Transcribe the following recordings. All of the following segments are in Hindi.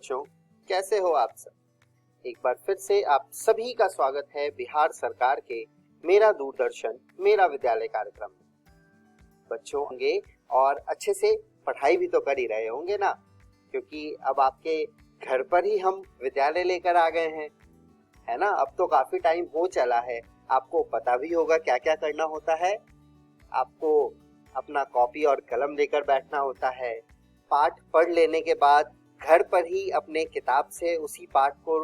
बच्चों, कैसे हो आप सब? एक बार फिर से आप सभी का स्वागत है बिहार सरकार के मेरा दूरदर्शन मेरा विद्यालय कार्यक्रम में। बच्चों होंगे और अच्छे से पढ़ाई भी तो कर ही रहे होंगे ना, क्योंकि अब आपके घर पर ही हम विद्यालय लेकर आ गए हैं, है ना। अब तो काफी टाइम हो चला है, आपको पता भी होगा क्या क्या करना होता है। आपको अपना कॉपी और कलम लेकर बैठना होता है। पाठ पढ़ लेने के बाद घर पर ही अपने किताब से उसी पाठ को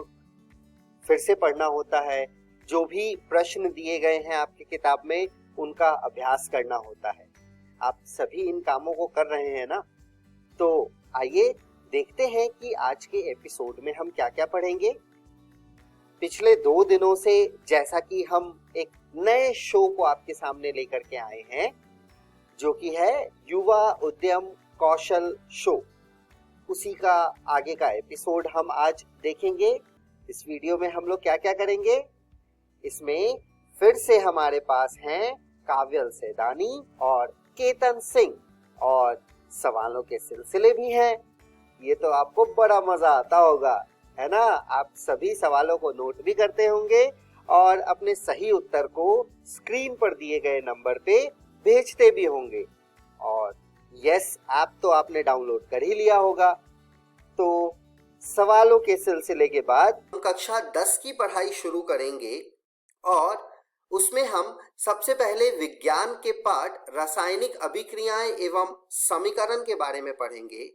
फिर से पढ़ना होता है। जो भी प्रश्न दिए गए हैं आपकी किताब में, उनका अभ्यास करना होता है। आप सभी इन कामों को कर रहे हैं ना? तो आइए देखते हैं कि आज के एपिसोड में हम क्या क्या पढ़ेंगे। पिछले 2 दिनों से जैसा कि हम एक नए शो को आपके सामने लेकर के आए हैं, जो कि है युवा उद्यम कौशल शो, उसी का आगे का एपिसोड हम आज देखेंगे। इस वीडियो में हम लोग क्या क्या करेंगे, इसमें फिर से हमारे पास हैं काव्यल सेदानी और केतन सिंह, और सवालों के सिलसिले भी हैं। ये तो आपको बड़ा मजा आता होगा, है ना। आप सभी सवालों को नोट भी करते होंगे और अपने सही उत्तर को स्क्रीन पर दिए गए नंबर पे भेजते भी होंगे। और यस ऐप तो आपने डाउनलोड कर ही लिया होगा। तो सवालों के सिलसिले के बाद हम कक्षा 10 की पढ़ाई शुरू करेंगे और उसमें हम सबसे पहले विज्ञान के पाठ रासायनिक अभिक्रियाएं एवं समीकरण के बारे में पढ़ेंगे,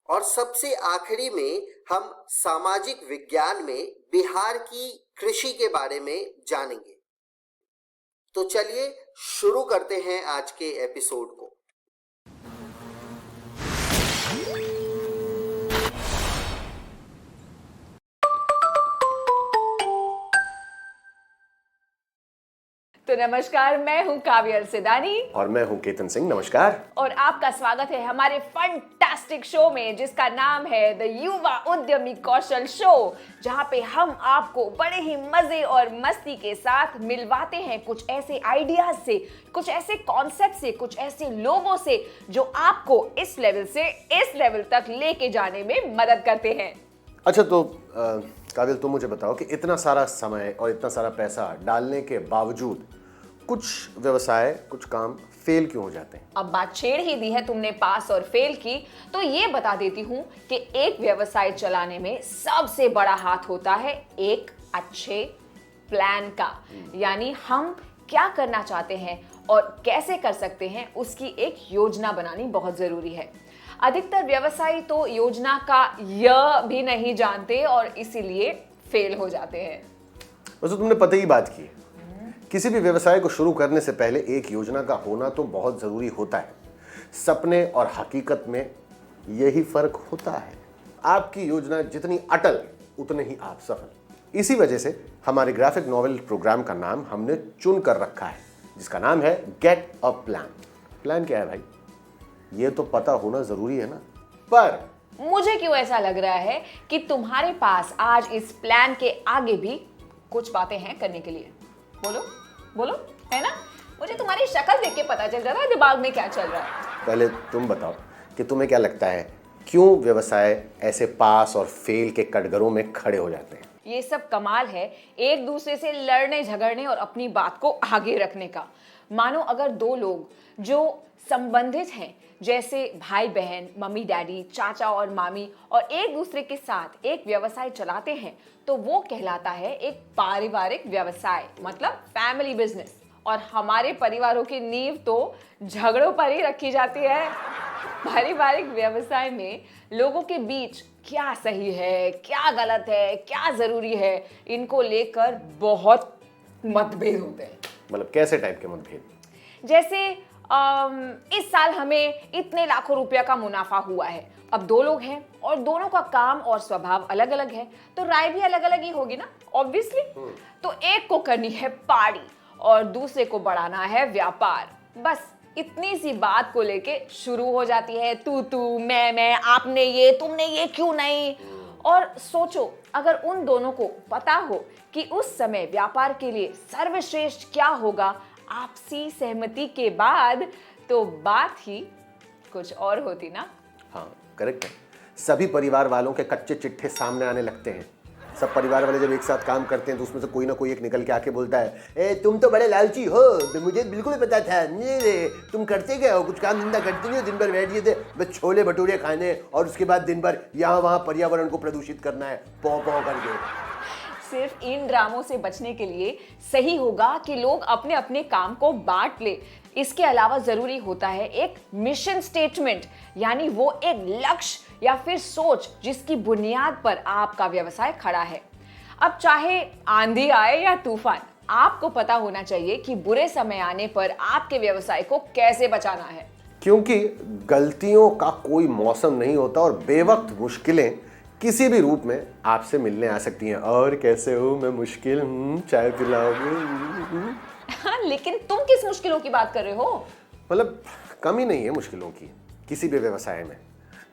और सबसे आखिरी में हम सामाजिक विज्ञान में बिहार की कृषि के बारे में जानेंगे। तो चलिए शुरू करते हैं आज के एपिसोड को। तो नमस्कार, मैं हूं काव्यल सेदानी और मैं हूं केतन सिंह। नमस्कार। और आपका स्वागत है हमारे फंटास्टिक शो में, जिसका नाम है द युवा उद्यमी कौशल शो, जहां पे हम आपको बड़े ही मजे और मस्ती के साथ मिलवाते हैं कुछ ऐसे आइडियाज से, कुछ ऐसे कॉन्सेप्ट से, कुछ ऐसे लोगों से जो आपको इस लेवल से इस लेवल तक लेके जाने में मदद करते हैं। अच्छा, तो काबिल, तुम मुझे बताओ कि इतना सारा समय और इतना सारा पैसा डालने के बावजूद कुछ व्यवसाय, कुछ काम फेल क्यों हो जाते हैं? अब बात छेड़ ही दी है तुमने पास और फेल की, तो ये बता देती हूं कि एक व्यवसाय चलाने में सबसे बड़ा हाथ होता है एक अच्छे प्लान का। यानी हम क्या करना चाहते हैं और कैसे कर सकते हैं, उसकी एक योजना बनानी बहुत जरूरी है। अधिकतर व्यवसायी तो योजना का य भी नहीं जानते और इसीलिए फेल हो जाते हैं। वैसे तुमने पता ही बात की, किसी भी व्यवसाय को शुरू करने से पहले एक योजना का होना तो बहुत जरूरी होता है। सपने और हकीकत में यही फर्क होता है। आपकी योजना जितनी अटल, उतने ही आप सफल। इसी वजह से हमारे ग्राफिक नॉवेल प्रोग्राम का नाम हमने चुन कर रखा है, जिसका नाम है गेट अ प्लान। प्लान क्या है भाई, ये तो पता होना जरूरी है ना। पर मुझे क्यों ऐसा लग रहा है कि तुम्हारे पास आज इस प्लान के आगे भी कुछ बातें हैं करने के लिए। बोलो बोलो, है ना। मुझे तुम्हारी शक्ल देख के पता चल रहा है दिमाग में क्या चल रहा है। पहले तुम बताओ कि तुम्हें क्या लगता है, क्यों व्यवसाय ऐसे पास और फेल के कटघरों में खड़े हो जाते हैं? ये सब कमाल है एक दूसरे से लड़ने झगड़ने और अपनी बात को आगे रखने का। मानो अगर दो लोग जो संबंधित हैं, जैसे भाई बहन, मम्मी डैडी, चाचा और मामी, और एक दूसरे के साथ एक व्यवसाय चलाते हैं, तो वो कहलाता है एक पारिवारिक व्यवसाय, मतलब फैमिली बिजनेस। और हमारे परिवारों की नींव तो झगड़ों पर ही रखी जाती है। पारिवारिक व्यवसाय में लोगों के बीच क्या सही है, क्या गलत है, क्या जरूरी है, इनको लेकर बहुत मतभेद होते हैं। मतलब कैसे टाइप के मतभेद? जैसे इस साल हमें इतने लाखों रुपया का मुनाफा हुआ है। अब 2 लोग हैं और दोनों का काम और स्वभाव अलग अलग है, तो राय भी अलग अलग ही होगी ना, ऑब्वियसली। तो एक को करनी है पार्टी और दूसरे को बढ़ाना है व्यापार। बस इतनी सी बात को लेके शुरू हो जाती है तू मैं, आपने ये, तुमने ये क्यों नहीं। और सोचो, अगर उन दोनों को पता हो कि उस समय व्यापार के लिए सर्वश्रेष्ठ क्या होगा, आपसी सहमति के बाद, तो बात ही कुछ और होती ना। हाँ, करेक्ट है। सभी परिवार वालों के कच्चे चिट्ठे सामने आने लगते हैं। सब परिवार वाले जब एक साथ काम करते हैं तो उसमें से कोई ना कोई एक निकल के आके बोलता है, ए तुम तो बड़े लालची हो, तो मुझे बिल्कुल पता था, तुम करते क्या हो, कुछ काम धंधा करते नहीं हो, दिन भर बैठिए थे बस छोले भटूरे खाने और उसके बाद दिन भर यहाँ वहाँ पर्यावरण को प्रदूषित करना है पौ पौ करके। सिर्फ इन ड्रामों से बचने के लिए सही होगा कि लोग अपने अपने काम को बांट ले। इसके अलावा जरूरी होता है एक मिशन स्टेटमेंट, यानी वो एक लक्ष्य या फिर सोच जिसकी बुनियाद पर आपका व्यवसाय खड़ा है। अब चाहे आंधी आए या तूफान, आपको पता होना चाहिए कि बुरे समय आने पर आपके व्यवसाय को कैसे बचाना है। क्योंकि गलतियों का कोई मौसम नहीं होता और बेवक्त मुश्किलें किसी भी रूप में आपसे मिलने आ सकती हैं। और कैसे हो, मैं मुश्किल चाय पिलाओगे? हाँ, लेकिन तुम किस मुश्किलों की बात कर रहे हो? मतलब कमी नहीं है मुश्किलों की किसी भी व्यवसाय में।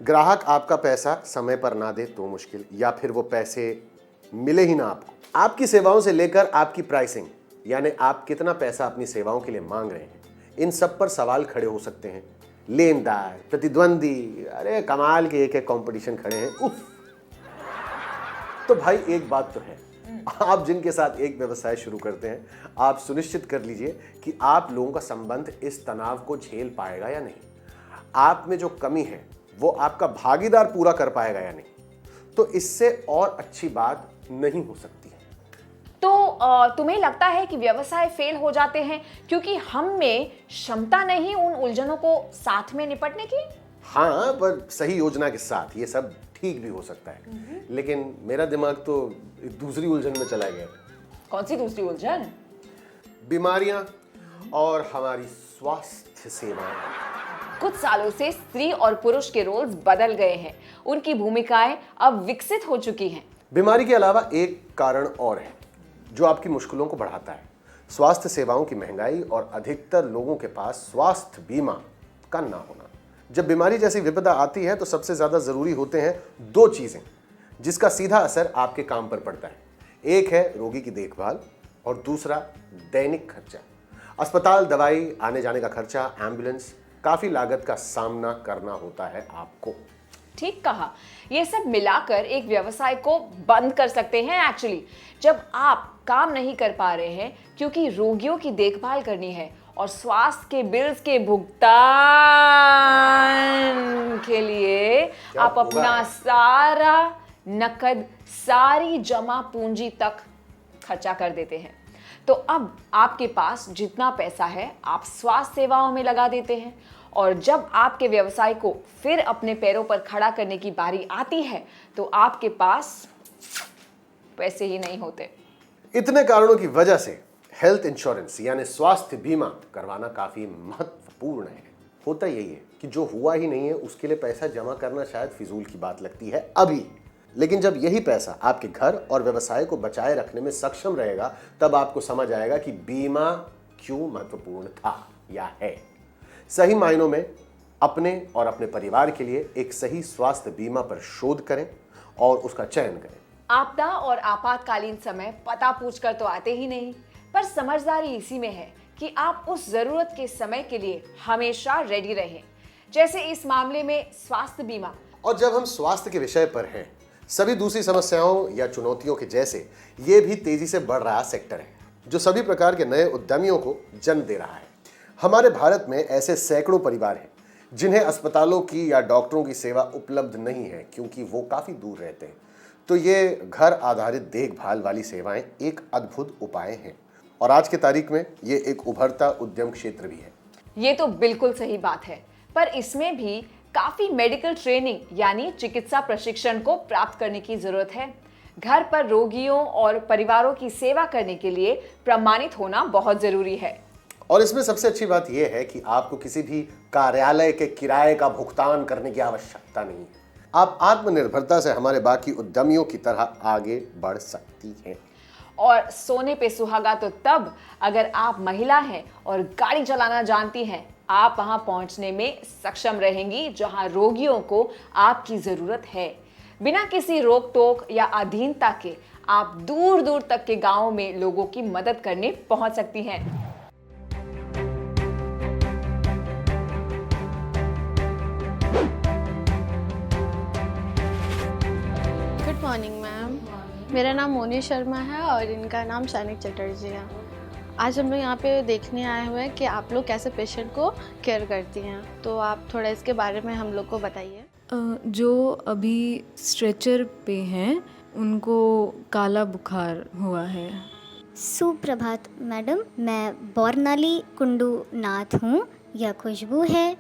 ग्राहक आपका पैसा समय पर ना दे तो मुश्किल, या फिर वो पैसे मिले ही ना आपको। आपकी सेवाओं से लेकर आपकी प्राइसिंग, यानी आप कितना पैसा अपनी सेवाओं के लिए मांग रहे हैं, इन सब पर सवाल खड़े हो सकते हैं। लेनदार, प्रतिद्वंदी, अरे कमाल के एक एक कंपटीशन खड़े हैं। उफ। तो भाई एक बात तो है, आप जिनके साथ एक व्यवसाय शुरू करते हैं, आप सुनिश्चित कर लीजिए कि आप लोगों का संबंध इस तनाव को झेल पाएगा या नहीं। आप में जो कमी है वो आपका भागीदार पूरा कर पाएगा या नहीं। तो इससे और अच्छी बात नहीं हो सकती है। तो तुम्हें लगता है कि व्यवसाय फेल हो जाते हैं क्योंकि हम में क्षमता नहीं उन उलझनों को साथ में निपटने की? हाँ, पर सही योजना के साथ ये सब ठीक भी हो सकता है। लेकिन मेरा दिमाग तो एक दूसरी उलझन में चला गया। कौन सी दूसरी उलझन? बीमारियां और हमारी स्वास्थ्य सेवाएं। कुछ सालों से स्त्री और पुरुष के रोल्स बदल गए हैं, उनकी भूमिकाएं अब विकसित हो चुकी हैं। बीमारी के अलावा एक कारण और है जो आपकी मुश्किलों को बढ़ाता है, स्वास्थ्य सेवाओं की महंगाई और अधिकतर लोगों के पास स्वास्थ्य बीमा का ना होना। जब बीमारी जैसी विपदा आती है तो सबसे ज्यादा जरूरी होते हैं दो चीजें जिसका सीधा असर आपके काम पर पड़ता है। एक है रोगी की देखभाल और दूसरा दैनिक खर्चा। अस्पताल, दवाई, आने जाने का खर्चा, एम्बुलेंस, काफी लागत का सामना करना होता है आपको। ठीक कहा। ये सब मिलाकर एक व्यवसाय को बंद कर सकते हैं एक्चुअली। जब आप काम नहीं कर पा रहे हैं क्योंकि रोगियों की देखभाल करनी है और स्वास्थ्य के बिल्स के भुगतान के लिए आप अपना सारा नकद, सारी जमा पूंजी तक खर्चा कर देते हैं, तो अब आपके पास जितना पैसा है आप स्वास्थ्य सेवाओं में लगा देते हैं, और जब आपके व्यवसाय को फिर अपने पैरों पर खड़ा करने की बारी आती है तो आपके पास पैसे ही नहीं होते। इतने कारणों की वजह से हेल्थ इंश्योरेंस यानी स्वास्थ्य बीमा करवाना काफी महत्वपूर्ण है। होता यही है कि जो हुआ ही नहीं है उसके लिए पैसा जमा करना शायद फिजूल की बात लगती है अभी, लेकिन जब यही पैसा आपके घर और व्यवसाय को बचाए रखने में सक्षम रहेगा तब आपको समझ आएगा कि बीमा क्यों महत्वपूर्ण था या है। सही मायनों में अपने और अपने परिवार के लिए एक सही स्वास्थ्य बीमा पर शोध करें और उसका चयन करें। आपदा और आपातकालीन समय पता पूछकर तो आते ही नहीं, पर समझदारी इसी में है कि आप उस जरूरत के समय के लिए हमेशा रेडी रहें, जैसे इस मामले में स्वास्थ्य बीमा। और जब हम स्वास्थ्य के विषय पर हैं, सभी दूसरी समस्याओं या चुनौतियों के जैसे ये भी तेजी से बढ़ रहा सेक्टर है जो सभी प्रकार के नए उद्यमियों को जन्म दे रहा है। हमारे भारत में ऐसे सैकड़ों परिवार हैं जिन्हें अस्पतालों की या डॉक्टरों की सेवा उपलब्ध नहीं है क्योंकि वो काफी दूर रहते हैं। तो ये घर आधारित देखभाल वाली सेवाएं एक अद्भुत उपाय हैं और आज की तारीख में ये एक उभरता उद्यम क्षेत्र भी है। ये तो बिल्कुल सही बात है, पर इसमें भी काफी मेडिकल ट्रेनिंग यानी चिकित्सा प्रशिक्षण को प्राप्त करने की जरूरत है। घर पर रोगियों और परिवारों की सेवा करने के लिए प्रमाणित होना बहुत जरूरी है। और इसमें सबसे अच्छी बात यह है कि आपको किसी भी कार्यालय के किराए का भुगतान करने की आवश्यकता नहीं है। आप आत्मनिर्भरता से हमारे बाकी उद्यमियों की तरह आगे बढ़ सकती हैं। और सोने पे सुहागा तो तब अगर आप महिला हैं और गाड़ी चलाना जानती हैं। आप वहां पहुंचने में सक्षम रहेंगी जहां रोगियों को आपकी जरूरत है। बिना किसी रोक टोक या अधीनता के आप दूर दूर तक के गांवों में लोगों की मदद करने पहुंच सकती हैं। Morning ma'am. मेरा नाम मोनी शर्मा है और इनका नाम सैनिक चटर्जी है। आज हम लोग यहाँ पे देखने आए हुए हैं कि आप लोग कैसे पेशेंट को केयर करती हैं, तो आप थोड़ा इसके बारे में हम लोग को बताइए। जो अभी स्ट्रेचर पे हैं उनको काला बुखार हुआ है। सुप्रभात मैडम, मैं बौरनाली कुंडू नाथ हूँ। यह खुशबू है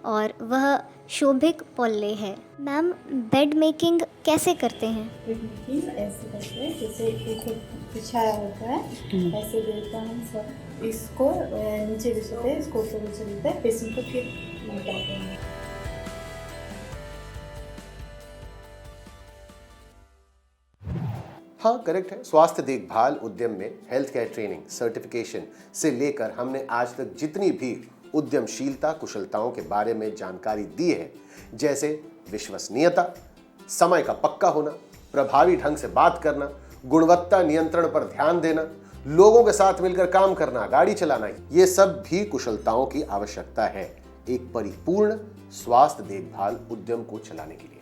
और वह शोभिक पोल्ले है। मैम, बेड मेकिंग कैसे करते हैं? ऐसे करते हैं, जैसे एक बिछाया होता है ऐसे देता हम सब, इसको नीचे बिछाते हैं, इसको ऊपर बिछाते हैं, पेशेंट को फिर लेटाते हैं। हाँ, करेक्ट है। स्वास्थ्य देखभाल उद्यम में हेल्थ केयर ट्रेनिंग सर्टिफिकेशन से लेकर हमने आज तक जितनी भी उद्यमशीलता कुशलताओं के बारे में जानकारी दी है, जैसे विश्वसनीयता, समय का पक्का होना, प्रभावी ढंग से बात करना, गुणवत्ता नियंत्रण पर ध्यान देना, लोगों के साथ मिलकर काम करना, गाड़ी चलाना, ये सब भी कुशलताओं की आवश्यकता है एक परिपूर्ण स्वास्थ्य देखभाल उद्यम को चलाने के लिए।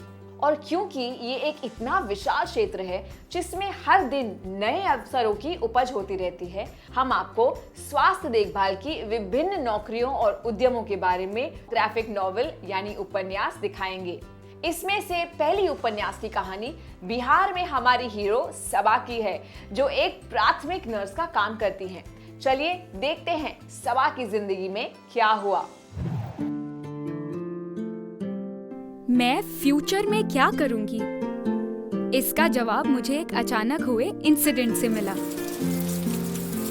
और क्योंकि ये एक इतना विशाल क्षेत्र है जिसमें हर दिन नए अवसरों की उपज होती रहती है, हम आपको स्वास्थ्य देखभाल की विभिन्न नौकरियों और उद्यमों के बारे में ग्राफिक नॉवेल यानी उपन्यास दिखाएंगे। इसमें से पहली उपन्यास की कहानी बिहार में हमारी हीरो सबा की है, जो एक प्राथमिक नर्स का काम करती हैं। चलिए देखते हैं सबा की जिंदगी में क्या हुआ। मैं फ्यूचर में क्या करूंगी? इसका जवाब मुझे एक अचानक हुए इंसिडेंट से मिला।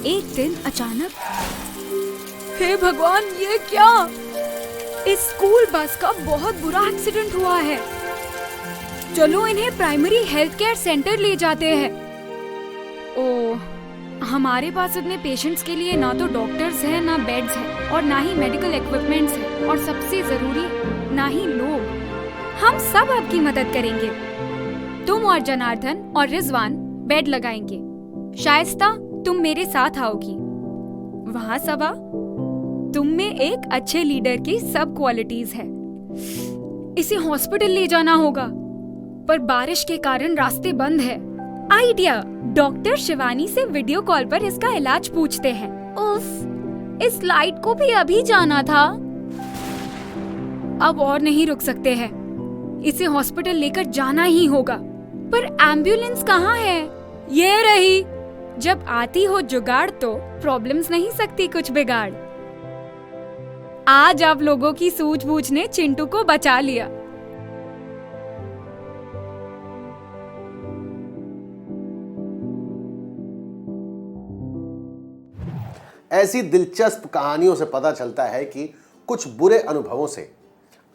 एक दिन अचानक, हे भगवान, ये क्या? इस स्कूल बस का बहुत बुरा एक्सीडेंट हुआ है। चलो इन्हें प्राइमरी हेल्थ केयर सेंटर ले जाते हैं। ओह, हमारे पास इतने पेशेंट्स के लिए ना तो डॉक्टर्स हैं, ना बेड्स हैं और ना ही मेडिकल इक्विपमेंट्स हैं, और सबसे जरूरी ना ही लोग। हम सब आपकी मदद करेंगे। तुम और जनार्दन और रिजवान बेड लगाएंगे। शाइस्ता, तुम मेरे साथ आओगी। वहाँ सबा, तुम में एक अच्छे लीडर की सब क्वालिटीज है। इसे हॉस्पिटल ले जाना होगा, पर बारिश के कारण रास्ते बंद है। आइडिया, डॉक्टर शिवानी से वीडियो कॉल पर इसका इलाज पूछते हैं। उफ, इस लाइट को भी अभी जाना था। अब और नहीं रुक सकते हैं, इसे हॉस्पिटल लेकर जाना ही होगा। पर एम्बुलेंस कहाँ है? ये रही। जब आती हो जुगाड़ तो प्रॉब्लम्स नहीं सकती कुछ बिगाड़। आज आप लोगों की सूझबूझ ने चिंटू को बचा लिया। ऐसी दिलचस्प कहानियों से पता चलता है कि कुछ बुरे अनुभवों से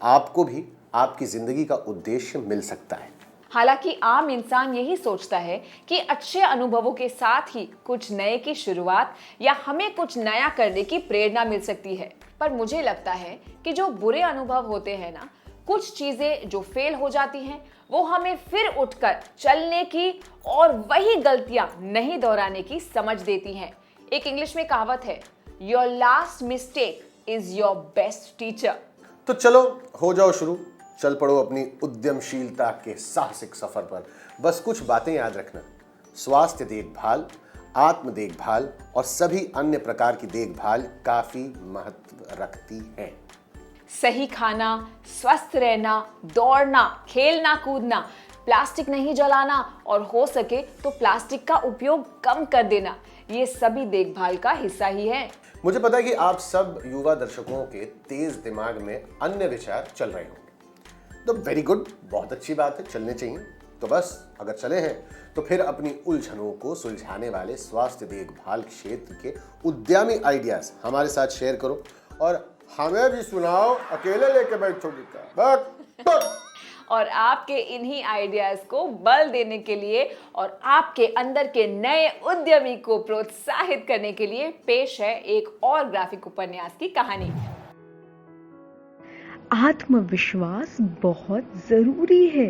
आपको भी आपकी जिंदगी का उद्देश्य मिल सकता है। हालांकि आम इंसान यही सोचता है कि अच्छे अनुभवों के साथ ही कुछ नए की शुरुआत या हमें कुछ नया करने की प्रेरणा मिल सकती है। पर मुझे लगता है कि जो बुरे अनुभव होते हैं ना, कुछ चीजें जो फेल हो जाती हैं, वो हमें फिर उठकर चलने की और वही गलतियां नहीं दोहराने की समझ देती हैं। एक इंग्लिश में कहावत है, your last mistake is your best teacher. तो चलो हो जाओ शुरू, चल पड़ो अपनी उद्यमशीलता के साहसिक सफर पर। बस कुछ बातें याद रखना, स्वास्थ्य देखभाल, आत्म देखभाल और सभी अन्य प्रकार की देखभाल काफी महत्व रखती है। सही खाना, स्वस्थ रहना, दौड़ना, खेलना कूदना, प्लास्टिक नहीं जलाना और हो सके तो प्लास्टिक का उपयोग कम कर देना, ये सभी देखभाल का हिस्सा ही है। मुझे पता है कि आप सब युवा दर्शकों के तेज दिमाग में अन्य विचार चल रहे होंगे, तो वेरी गुड, बहुत अच्छी बात है, चलने चाहिए। तो बस अगर चले हैं तो फिर अपनी उलझनों को सुलझाने वाले स्वास्थ्य देखभाल क्षेत्र के उद्यमी आइडियाज हमारे साथ शेयर करो और हमें भी सुनाओ। अकेले लेके बैठोगे क्या? और आपके इन्हीं आइडियाज को बल देने के लिए और आपके अंदर के नए उद्यमी को प्रोत्साहित करने के लिए पेश है एक और ग्राफिक उपन्यास की कहानी। आत्मविश्वास बहुत जरूरी है।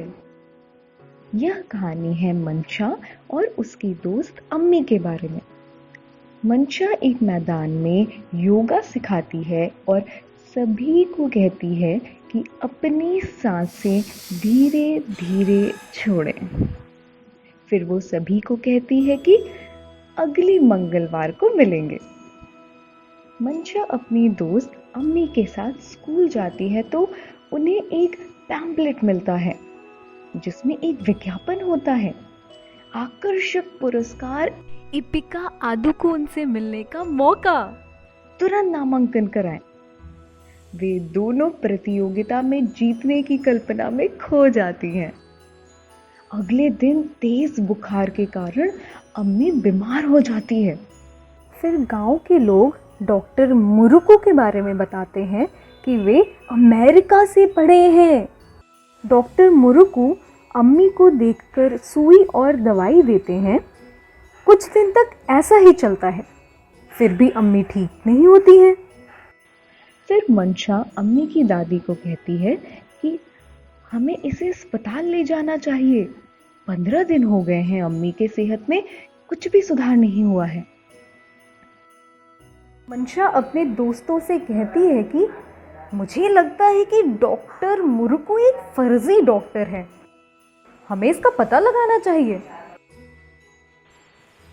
यह कहानी है मंशा और उसकी दोस्त अम्मी के बारे में। मंशा एक मैदान में योगा सिखाती है और सभी को कहती है कि अपनी सांसें धीरे धीरे छोड़ें। फिर वो सभी को कहती है कि अगली मंगलवार को मिलेंगे। मंशा अपनी दोस्त अम्मी के साथ स्कूल जाती है तो उन्हें एक पैम्पलेट मिलता है जिसमें एक विज्ञापन होता है, आकर्षक पुरस्कार इपिका आदुकोन से मिलने का मौका, तुरंत नामांकन कराएं। वे दोनों प्रतियोगिता में जीतने की कल्पना में खो जाती हैं। अगले दिन तेज बुखार के कारण अम्मी बीमार हो जाती है। फिर गांव के लोग डॉक्टर मुरुकू के बारे में बताते हैं कि वे अमेरिका से पढ़े हैं। डॉक्टर मुरुकू अम्मी को देखकर सुई और दवाई देते हैं। कुछ दिन तक ऐसा ही चलता है, फिर भी अम्मी ठीक नहीं होती है। फिर मंशा अम्मी की दादी को कहती है कि हमें इसे अस्पताल ले जाना चाहिए। 15 दिन हो गए हैं, अम्मी के सेहत में कुछ भी सुधार नहीं हुआ है। मंशा अपने दोस्तों से कहती है कि मुझे लगता है कि डॉक्टर मुरुकू एक फर्जी डॉक्टर है, हमें इसका पता लगाना चाहिए।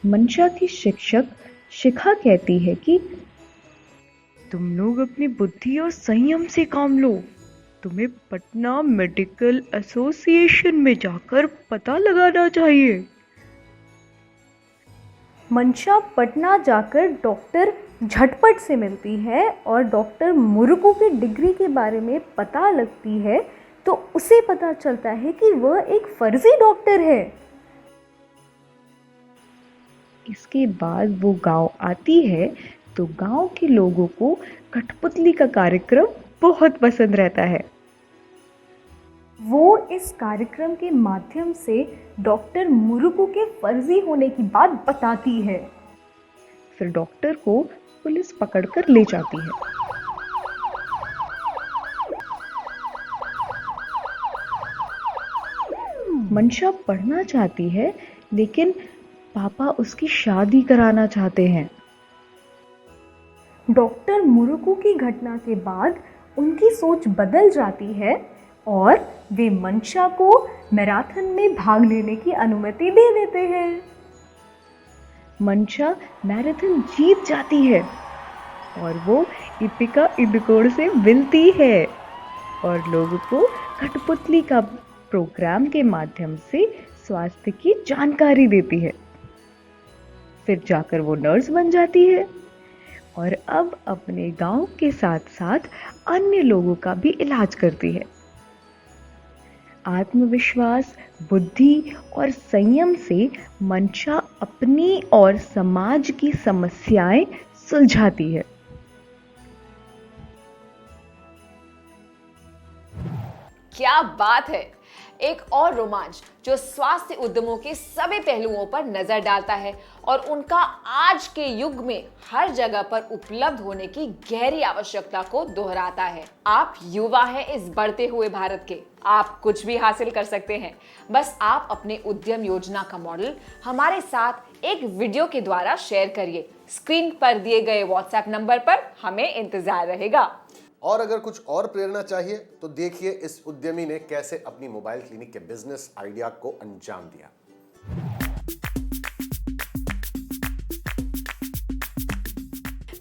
मंशा की शिक्षक शिखा कहती है कि तुम लोग अपनी बुद्धि और संयम से काम लो। तुम्हें पटना मेडिकल एसोसिएशन में जाकर पता लगाना चाहिए। मंशा पटना जाकर डॉक्टर झटपट से मिलती है और डॉक्टर मुरुकू की डिग्री के बारे में पता लगती है तो उसे पता चलता है कि वह एक फर्जी डॉक्टर है। इसके बाद वो गांव आती है तो गांव के लोगों को कठपुतली का कार्यक्रम बहुत पसंद रहता है। वो इस कार्यक्रम के माध्यम से डॉक्टर मुरुकू के फर्जी होने की बात बताती है। फिर डॉक्टर को पुलिस पकड़कर ले जाती है। मंशा पढ़ना चाहती है लेकिन पापा उसकी शादी कराना चाहते हैं। डॉक्टर मुरुकू की घटना के बाद उनकी सोच बदल जाती है और वे मंशा को मैराथन में भाग लेने की अनुमति दे देते हैं। मंशा मैराथन जीत जाती है और वो इपिका इडुकोड़ से मिलती है और लोगों को कठपुतली का प्रोग्राम के माध्यम से स्वास्थ्य की जानकारी देती है। फिर जाकर वो नर्स बन जाती है और अब अपने गांव के साथ साथ अन्य लोगों का भी इलाज करती है। आत्मविश्वास, बुद्धि और संयम से मंशा अपनी और समाज की समस्याएं सुलझाती है। क्या बात है! एक और रोमांच जो स्वास्थ्य उद्यमों के सभी पहलुओं पर नजर डालता है और उनका आज के युग में हर जगह पर उपलब्ध होने की गहरी आवश्यकता को दोहराता है। आप युवा हैं इस बढ़ते हुए भारत के, आप कुछ भी हासिल कर सकते हैं। बस आप अपने उद्यम योजना का मॉडल हमारे साथ एक वीडियो के द्वारा शेयर करिए। स्क्रीन पर दिए गए व्हाट्सएप नंबर पर हमें इंतजार रहेगा। और अगर कुछ और प्रेरणा चाहिए तो देखिए इस उद्यमी ने कैसे अपनी मोबाइल क्लिनिक के बिजनेस आइडिया को अंजाम दिया।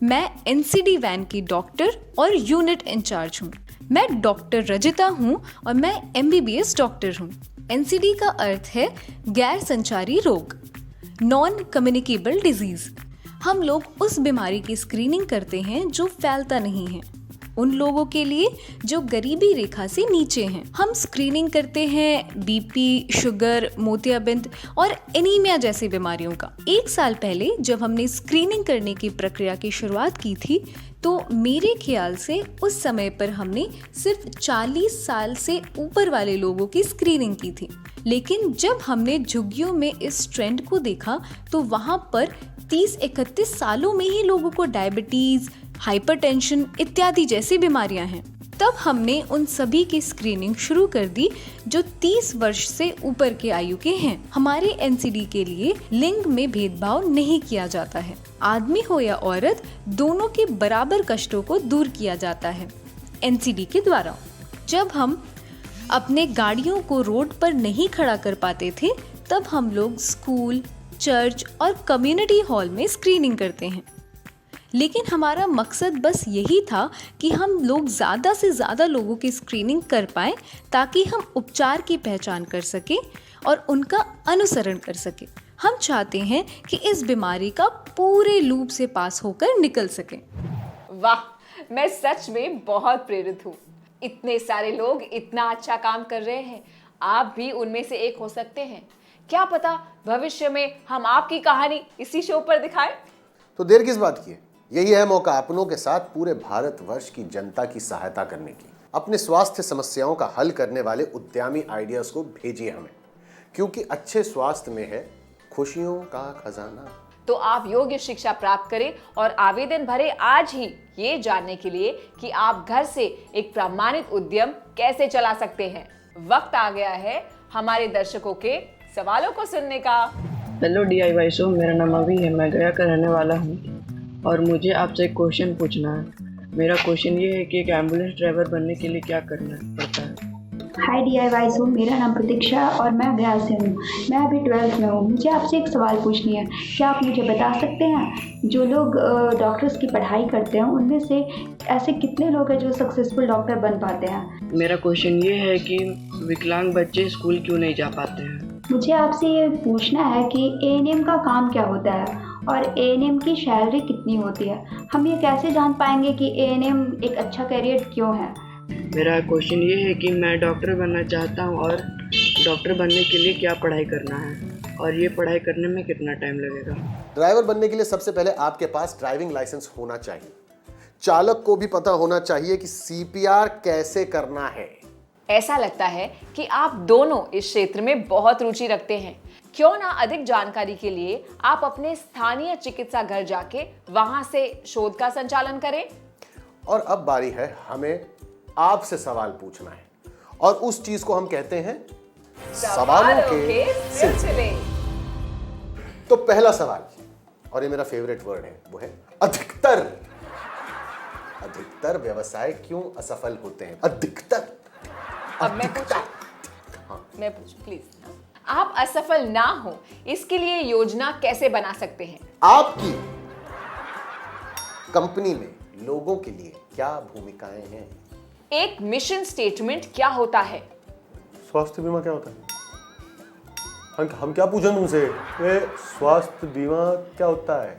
मैं एनसीडी वैन की डॉक्टर और यूनिट इंचार्ज हूँ। मैं डॉक्टर रजिता हूँ और मैं एमबीबीएस डॉक्टर हूँ। एनसीडी का अर्थ है गैर संचारी रोग, नॉन कम्युनिकेबल डिजीज। हम लोग उस बीमारी की स्क्रीनिंग करते हैं जो फैलता नहीं है, उन लोगों के लिए जो गरीबी रेखा से नीचे हैं। हम स्क्रीनिंग करते हैं बीपी, शुगर, मोतियाबिंद और एनीमिया जैसी बीमारियों का। 1 साल पहले जब हमने स्क्रीनिंग करने की प्रक्रिया की शुरुआत की थी तो मेरे ख्याल से उस समय पर हमने सिर्फ 40 साल से ऊपर वाले लोगों की स्क्रीनिंग की थी। लेकिन जब हमने झुग्गियों में इस ट्रेंड को देखा तो वहाँ पर 30-31 सालों में ही लोगों को डायबिटीज, हाइपरटेंशन इत्यादि जैसी बीमारियां हैं। तब हमने उन सभी की स्क्रीनिंग शुरू कर दी जो 30 वर्ष से ऊपर के आयु के हैं। हमारे एनसीडी के लिए लिंग में भेदभाव नहीं किया जाता है। आदमी हो या औरत, दोनों के बराबर कष्टों को दूर किया जाता है एनसीडी के द्वारा। जब हम अपने गाड़ियों को रोड पर नहीं खड़ा कर पाते थे तब हम लोग स्कूल, चर्च और कम्युनिटी हॉल में स्क्रीनिंग करते हैं। लेकिन हमारा मकसद बस यही था कि हम लोग ज़्यादा से ज़्यादा लोगों की स्क्रीनिंग कर पाएँ ताकि हम उपचार की पहचान कर सकें और उनका अनुसरण कर सकें। हम चाहते हैं कि इस बीमारी का पूरे लूप से पास होकर निकल सकें। वाह, मैं सच में बहुत प्रेरित हूँ। इतने सारे लोग इतना अच्छा काम कर रहे हैं, आप भी उनमें से एक हो सकते हैं। क्या पता भविष्य में हम आपकी कहानी इसी शो पर दिखाएं। तो देर किस बात की है? यही है मौका अपनों के साथ पूरे भारतवर्ष की जनता की सहायता करने की। अपने स्वास्थ्य समस्याओं का हल करने वाले उद्यमी आइडियाज को भेजिए हमें, क्योंकि अच्छे स्वास्थ्य में है खुशियों का खजाना। तो आप योग्य शिक्षा प्राप्त करें और आवेदन भरें आज ही, ये जानने के लिए कि आप घर से एक प्रमाणित उद्यम कैसे चला सकते हैं। वक्त आ गया है हमारे दर्शकों के सवालों को सुनने का। हेलो DIY शो, मेरा नाम अभी है, मैं गया का रहने वाला हूँ और मुझे आपसे एक क्वेश्चन पूछना है। मेरा क्वेश्चन ये है कि एक एम्बुलेंस ड्राइवर बनने के लिए क्या करना पड़ता है? हाय DIY शो, मेरा नाम प्रतीक्षा और मैं गया से हूँ। मैं अभी 12th में हूँ। मुझे आपसे एक सवाल पूछनी है। क्या आप मुझे बता सकते हैं जो लोग डॉक्टर्स की पढ़ाई करते हैं उनमें से ऐसे कितने लोग हैं जो सक्सेसफुल डॉक्टर बन पाते हैं? मेरा क्वेश्चन ये है कि विकलांग बच्चे स्कूल क्यों नहीं जा पाते हैं? मुझे आपसे ये पूछना है कि ANM का काम क्या होता है और ANM की सैलरी कितनी होती है? हम ये कैसे जान पाएंगे कि ANM एक अच्छा करियर क्यों है? मेरा क्वेश्चन ये है कि मैं डॉक्टर बनना चाहता हूँ और डॉक्टर बनने के लिए क्या पढ़ाई करना है और ये पढ़ाई करने में कितना टाइम लगेगा? ड्राइवर बनने के लिए सबसे पहले आपके पास ड्राइविंग लाइसेंस होना चाहिए। चालक को भी पता होना चाहिए कि CPR कैसे करना है। ऐसा लगता है कि आप दोनों इस क्षेत्र में बहुत रुचि रखते हैं। क्यों ना अधिक जानकारी के लिए आप अपने स्थानीय चिकित्सा घर जाके वहां से शोध का संचालन करें। और अब बारी है हमें आपसे सवाल पूछना है और उस चीज को हम कहते हैं सवालों के सिलसिले। तो पहला सवाल, और ये मेरा फेवरेट वर्ड है, वो है अधिकतर। अधिकतर व्यवसाय क्यों असफल होते हैं? अधिकतर। अब मैं पूछूं प्लीज। आप असफल ना हो इसके लिए योजना कैसे बना सकते हैं? आपकी कंपनी में लोगों के लिए क्या भूमिकाएं हैं? एक मिशन स्टेटमेंट क्या होता है? स्वास्थ्य बीमा क्या होता है? हम क्या पूछें तुमसे? स्वास्थ्य बीमा क्या होता है?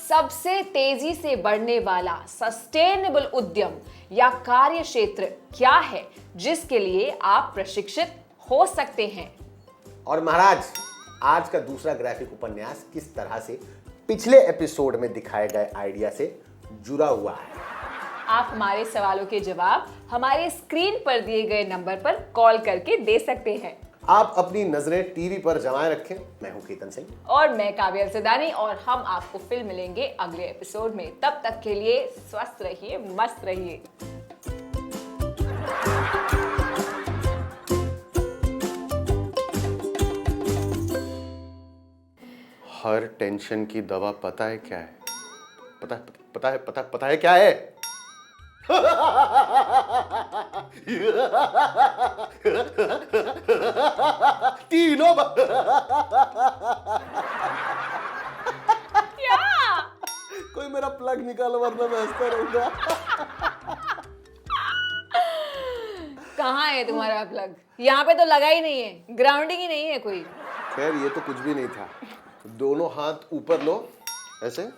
सबसे तेजी से बढ़ने वाला सस्टेनेबल उद्यम या कार्य क्षेत्र क्या है जिसके लिए आप प्रशिक्षित हो सकते हैं? और महाराज, आज का दूसरा ग्राफिक उपन्यास किस तरह से पिछले एपिसोड में दिखाए गए आइडिया से जुड़ा हुआ है? आप हमारे सवालों के जवाब हमारे स्क्रीन पर दिए गए नंबर पर कॉल करके दे सकते हैं। आप अपनी नजरें टीवी पर जमाए रखें। मैं हूं केतन सिंह और मैं काव्या अरसदानी, और हम आपको फिर मिलेंगे अगले एपिसोड में। तब तक के लिए स्वस्थ रहिए, मस्त रहिए। हर टेंशन की दवा पता है क्या है? पता है क्या है? तीनों क्या? कोई मेरा प्लग निकालो वरना मैं हंसता रहूंगा। कहाँ है तुम्हारा प्लग? यहाँ पे तो लगा ही नहीं है, ग्राउंडिंग ही नहीं है कोई। खैर, ये तो कुछ भी नहीं था। दोनों हाथ ऊपर लो ऐसे,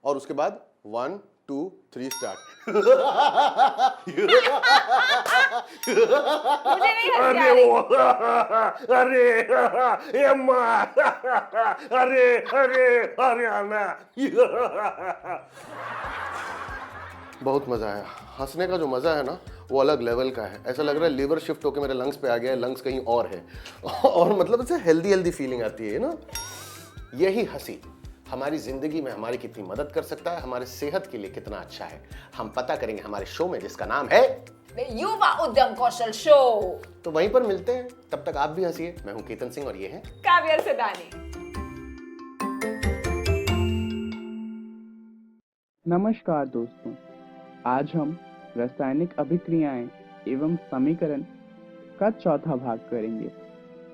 और उसके बाद 1 2 3 स्टार्ट। मुझे नहीं हंसी आ रही। अरे हरियाणा। बहुत मजा आया। हंसने का जो मजा है ना, वो अलग लेवल का है। ऐसा लग रहा है लिवर शिफ्ट होकर मेरे लंग्स पे आ गया है, लंग्स कहीं और है। और मतलब ऐसे हेल्दी फीलिंग आती है ना। यही हंसी हमारी जिंदगी में हमारी कितनी मदद कर सकता है, हमारे सेहत के लिए कितना अच्छा है, हम पता करेंगे हमारे शो में, जिसका नाम है युवा उद्यम कौशल शो। तो वहीं पर मिलते हैं। तब तक आप भी हंसिए। मैं हूं केतन सिंह और ये है काव्या अरसदानी। नमस्कार दोस्तों, आज हम रासायनिक अभिक्रियाएं एवं समीकरण का चौथा भाग करेंगे।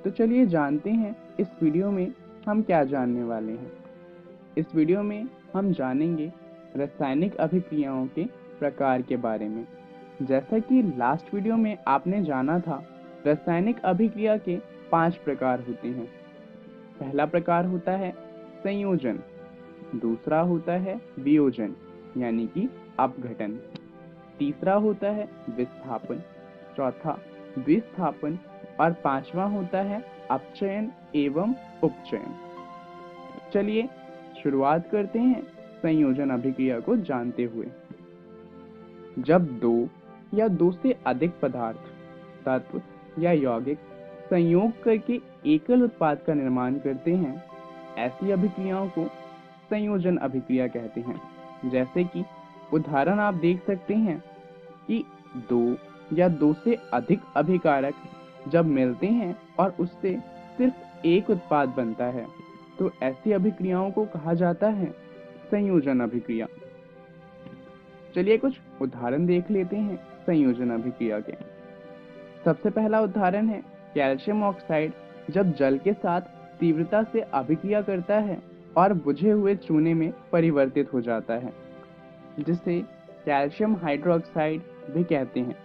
तो चलिए जानते हैं इस वीडियो में हम क्या जानने वाले हैं। इस वीडियो में हम जानेंगे रासायनिक अभिक्रियाओं के प्रकार के बारे में। जैसा कि लास्ट वीडियो में आपने जाना था, रासायनिक अभिक्रिया के 5 प्रकार होते हैं। पहला प्रकार होता है संयोजन, दूसरा होता है वियोजन यानी कि अपघटन, तीसरा होता है विस्थापन, चौथा विस्थापन और पांचवा होता है अपचयन एवं उपचयन। चलिए शुरुआत करते हैं संयोजन अभिक्रिया को जानते हुए। जब 2 या 2 से अधिक पदार्थ, तत्व या यौगिक संयोग करके एकल उत्पाद का निर्माण करते हैं, ऐसी अभिक्रियाओं को संयोजन अभिक्रिया कहते हैं। जैसे कि उदाहरण आप देख सकते हैं कि 2 या 2 से अधिक अभिकारक जब मिलते हैं और उससे सिर्फ एक उत्पाद बनता है, तो ऐसी अभिक्रियाओं को कहा जाता है संयोजन अभिक्रिया। चलिए कुछ उदाहरण देख लेते हैं संयोजन अभिक्रिया के। सबसे पहला उदाहरण है कैल्शियम ऑक्साइड जब जल के साथ तीव्रता से अभिक्रिया करता है और बुझे हुए चूने में परिवर्तित हो जाता है, जिसे कैल्शियम हाइड्रोक्साइड भी कहते हैं।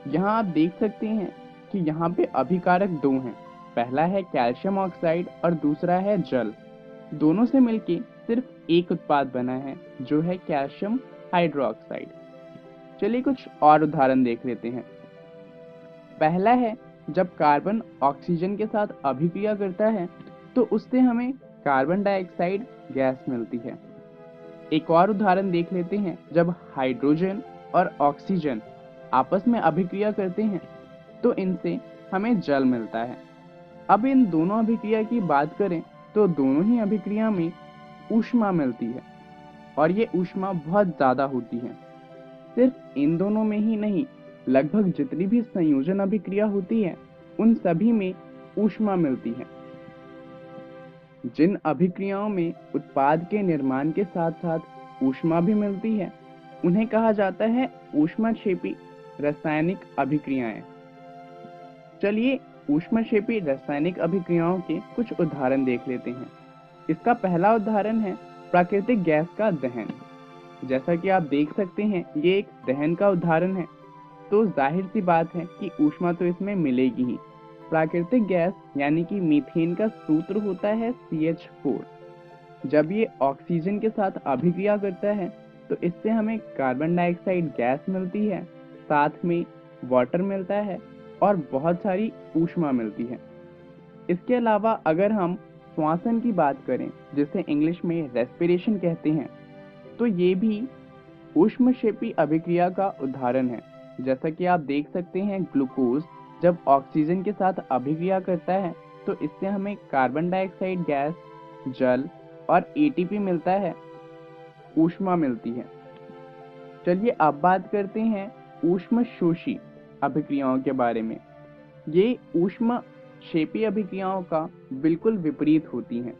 यहाँ आप देख सकते हैं कि यहाँ पे अभिकारक 2 हैं। पहला है कैल्शियम ऑक्साइड और दूसरा है जल। दोनों से मिलके सिर्फ एक उत्पाद बना है जो है कैल्शियम हाइड्रोक्साइड। चलिए कुछ और उदाहरण देख लेते हैं। पहला है जब कार्बन ऑक्सीजन के साथ अभिक्रिया करता है तो उससे हमें कार्बन डाइऑक्साइड गैस मिलती है। एक और उदाहरण देख लेते हैं जब हाइड्रोजन और ऑक्सीजन आपस में अभिक्रिया करते हैं तो इनसे हमें जल मिलता है। अब इन दोनों अभिक्रिया की बात करें तो दोनों ही अभिक्रिया में ऊष्मा मिलती है और ये ऊष्मा बहुत ज़्यादा होती है। सिर्फ इन दोनों में ही नहीं, लगभग जितनी भी संयोजन अभिक्रिया होती है उन सभी में ऊष्मा मिलती है। जिन अभिक्रियाओं में उत्पाद के निर्माण के साथ साथ ऊष्मा भी मिलती है उन्हें कहा जाता है ऊष्माक्षेपी रासायनिक अभिक्रियाएं। चलिए ऊष्माक्षेपी रासायनिक अभिक्रियाओं के कुछ उदाहरण देख लेते हैं। इसका पहला उदाहरण है प्राकृतिक गैस का दहन। जैसा कि आप देख सकते हैं ये एक दहन का उदाहरण है, तो जाहिर सी बात है कि ऊष्मा तो इसमें मिलेगी ही। प्राकृतिक गैस यानी कि मीथेन का सूत्र होता है CH4। जब ये ऑक्सीजन के साथ अभिक्रिया करता है तो इससे हमें कार्बन डाइऑक्साइड गैस मिलती है, साथ में वाटर मिलता है और बहुत सारी ऊष्मा मिलती है। इसके अलावा अगर हम श्वासन की बात करें, जिसे इंग्लिश में रेस्पिरेशन कहते हैं, तो ये भी ऊष्मक्षेपी अभिक्रिया का उदाहरण है। जैसा कि आप देख सकते हैं ग्लूकोज जब ऑक्सीजन के साथ अभिक्रिया करता है तो इससे हमें कार्बन डाइऑक्साइड गैस, जल और ATP मिलता है, ऊष्मा मिलती है। चलिए अब बात करते हैं ऊष्मशोषी अभिक्रियाओं के बारे में। ये ऊष्मक्षेपी अभिक्रियाओं का बिल्कुल विपरीत होती हैं।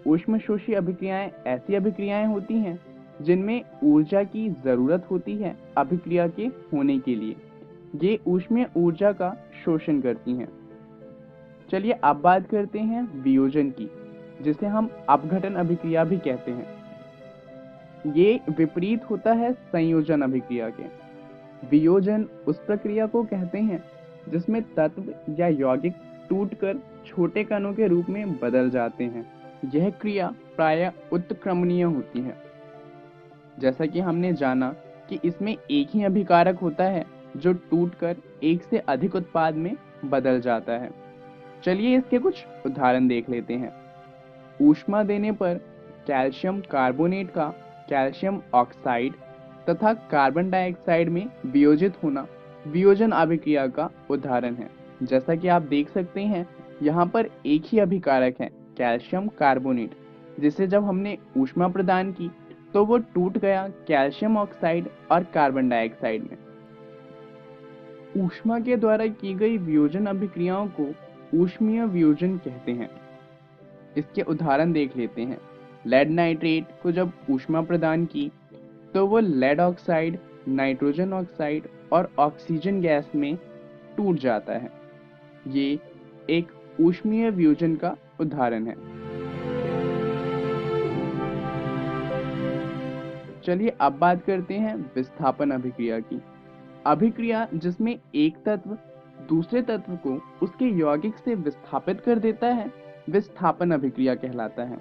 ऊष्मशोषी अभिक्रियाएं ऐसी अभिक्रियाएं होती हैं जिनमें ऊर्जा की जरूरत होती है अभिक्रिया के होने के लिए। ये ऊष्मीय ऊर्जा का शोषण करती हैं। चलिए अब बात करते हैं वियोजन की, जिसे हम अपघटन अभिक्रिया भी कहते हैं। ये विपरीत होता है संयोजन अभिक्रिया के। वियोजन उस प्रक्रिया को कहते हैं जिसमें तत्व या यौगिक टूटकर छोटे कणों के रूप में बदल जाते हैं। यह क्रिया प्रायः उत्क्रमणीय होती है। जैसा कि हमने जाना कि इसमें एक ही अभिकारक होता है जो टूटकर एक से अधिक उत्पाद में बदल जाता है। चलिए इसके कुछ उदाहरण देख लेते हैं। ऊष्मा देने पर कैल्शियम कार्बोनेट का कैल्शियम ऑक्साइड तथा कार्बन डाइऑक्साइड में वियोजित होना वियोजन अभिक्रिया का उदाहरण है। जैसा कि आप देख सकते हैं यहाँ पर एक ही अभिकारक है कैल्शियम कार्बोनेट, जिसे जब हमने ऊष्मा प्रदान की तो वो टूट गया कैल्शियम ऑक्साइड और कार्बन डाइऑक्साइड में। ऊष्मा के द्वारा की गई वियोजन अभिक्रियाओं को ऊष्मीय वियोजन कहते हैं। इसके उदाहरण देख लेते हैं। लेड नाइट्रेट को जब ऊष्मा प्रदान की तो वो लेड ऑक्साइड, नाइट्रोजन ऑक्साइड और ऑक्सीजन गैस में टूट जाता है। ये एक ऊष्मीय वियोजन का उदाहरण है। चलिए अब बात करते हैं विस्थापन अभिक्रिया की। अभिक्रिया जिसमें एक तत्व दूसरे तत्व को उसके यौगिक से विस्थापित कर देता है, विस्थापन अभिक्रिया कहलाता है।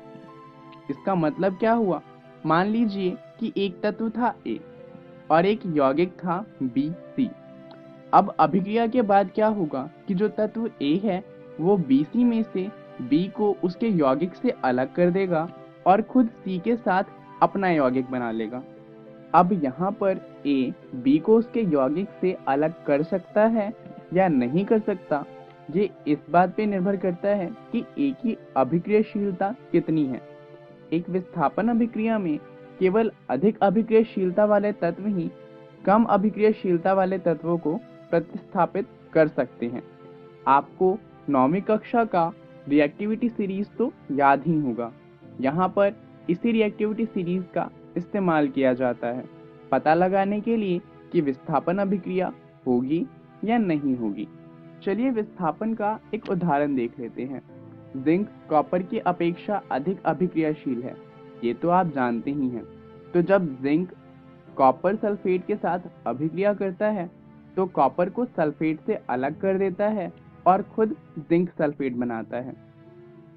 इसका मतलब क्या हुआ? मान लीजिए कि एक तत्व था A और एक यौगिक था B, C। अब अभिक्रिया के बाद क्या होगा कि जो तत्व A है वो BC में से B को उसके यौगिक से अलग कर देगा और खुद C के साथ अपना यौगिक बना लेगा। अब यहाँ पर A B को उसके यौगिक से अलग कर सकता है या नहीं कर सकता, ये इस बात पे निर्भर करता है कि A की अभिक्रियाशीलता कितनी है। एक विस्थापन अभिक्रिया में केवल अधिक अभिक्रियाशीलता वाले तत्व ही कम अभिक्रियाशीलता वाले तत्वों को प्रतिस्थापित कर सकते हैं। आपको 9वीं कक्षा का रिएक्टिविटी सीरीज तो याद ही होगा। यहाँ पर इसी रिएक्टिविटी सीरीज का इस्तेमाल किया जाता है पता लगाने के लिए कि विस्थापन अभिक्रिया होगी या नहीं होगी। चलिए विस्थापन का एक उदाहरण देख लेते हैं। जिंक कॉपर की अपेक्षा अधिक अभिक्रियाशील है, ये तो आप जानते ही हैं। तो जब जिंक कॉपर सल्फेट के साथ अभिक्रिया करता है तो कॉपर को सल्फेट से अलग कर देता है और खुद जिंक सल्फेट बनाता है।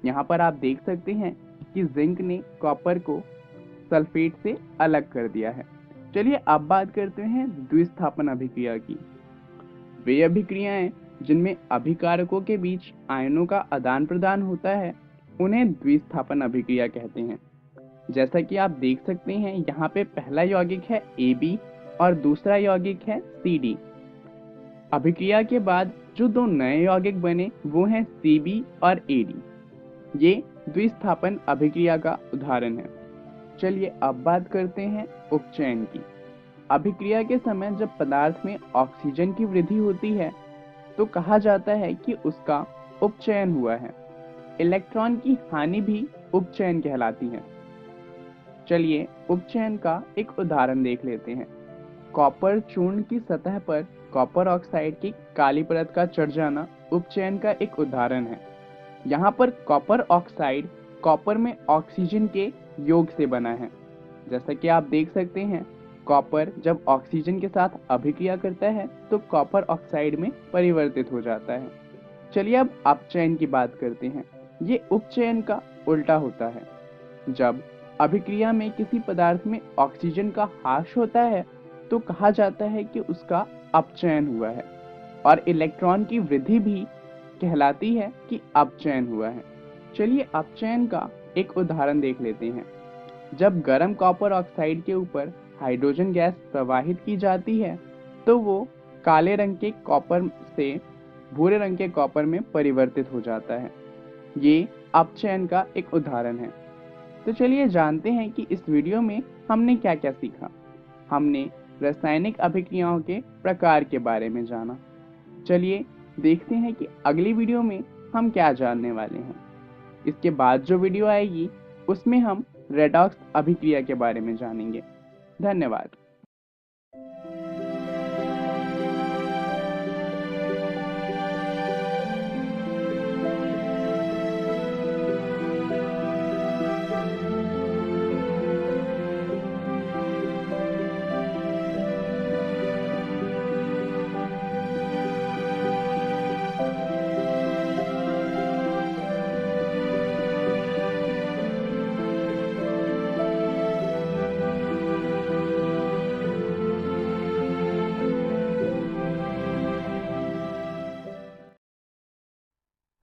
यहाँ पर आप देख सकते हैं कि जिंक ने कॉपर को सल्फेट से अलग कर दिया है। चलिए अब बात करते हैं द्विस्थापन अभिक्रिया की। वे अभिक्रियाएं जिनमें अभिकारकों के बीच आयनों का आदान प्रदान होता है उन्हें द्विस्थापन अभिक्रिया कहते हैं। जैसा कि आप देख सकते हैं यहाँ पे पहला यौगिक है AB और दूसरा यौगिक है CD। अभिक्रिया के बाद जो दो नए यौगिक बने वो हैं CB और AD। ये द्विस्थापन अभिक्रिया का उदाहरण है। चलिए अब बात करते हैं उपचयन की। अभिक्रिया के समय जब पदार्थ में ऑक्सीजन की वृद्धि होती है तो कहा जाता है कि उसका उपचयन हुआ है। इलेक्ट्रॉन की हानि भी उपचयन कहलाती है। चलिए उपचयन का एक उदाहरण देख लेते हैं। कॉपर चूर्ण की सतह पर कॉपर ऑक्साइड की काली परत का चढ़ जाना उपचयन का एक उदाहरण है। यहाँ पर कॉपर ऑक्साइड कॉपर में ऑक्सीजन के योग से बना है। जैसा कि आप देख सकते हैं कॉपर जब ऑक्सीजन के साथ अभिक्रिया करता है तो कॉपर ऑक्साइड में परिवर्तित हो जाता है। चलिए अब अपचयन की बात करते हैं। ये उपचयन का उल्टा होता है। जब अभिक्रिया में किसी पदार्थ में ऑक्सीजन का ह्रास होता है तो कहा जाता है कि उसका अपचयन हुआ है और इलेक्ट्रॉन की वृद्धि भी कहलाती है कि अपचयन हुआ है। चलिए अपचयन का एक उदाहरण देख लेते हैं। जब गर्म कॉपर ऑक्साइड के ऊपर हाइड्रोजन गैस प्रवाहित की जाती है तो वो काले रंग के कॉपर से भूरे रंग के कॉपर में परिवर्तित हो जाता है। ये अपचयन का एक उदाहरण है। तो चलिए जानते हैं कि इस वीडियो में हमने क्या क्या सीखा। हमने रासायनिक अभिक्रियाओं के प्रकार के बारे में जाना। चलिए देखते हैं कि अगली वीडियो में हम क्या जानने वाले हैं। इसके बाद जो वीडियो आएगी उसमें हम रेडॉक्स अभिक्रिया के बारे में जानेंगे। धन्यवाद।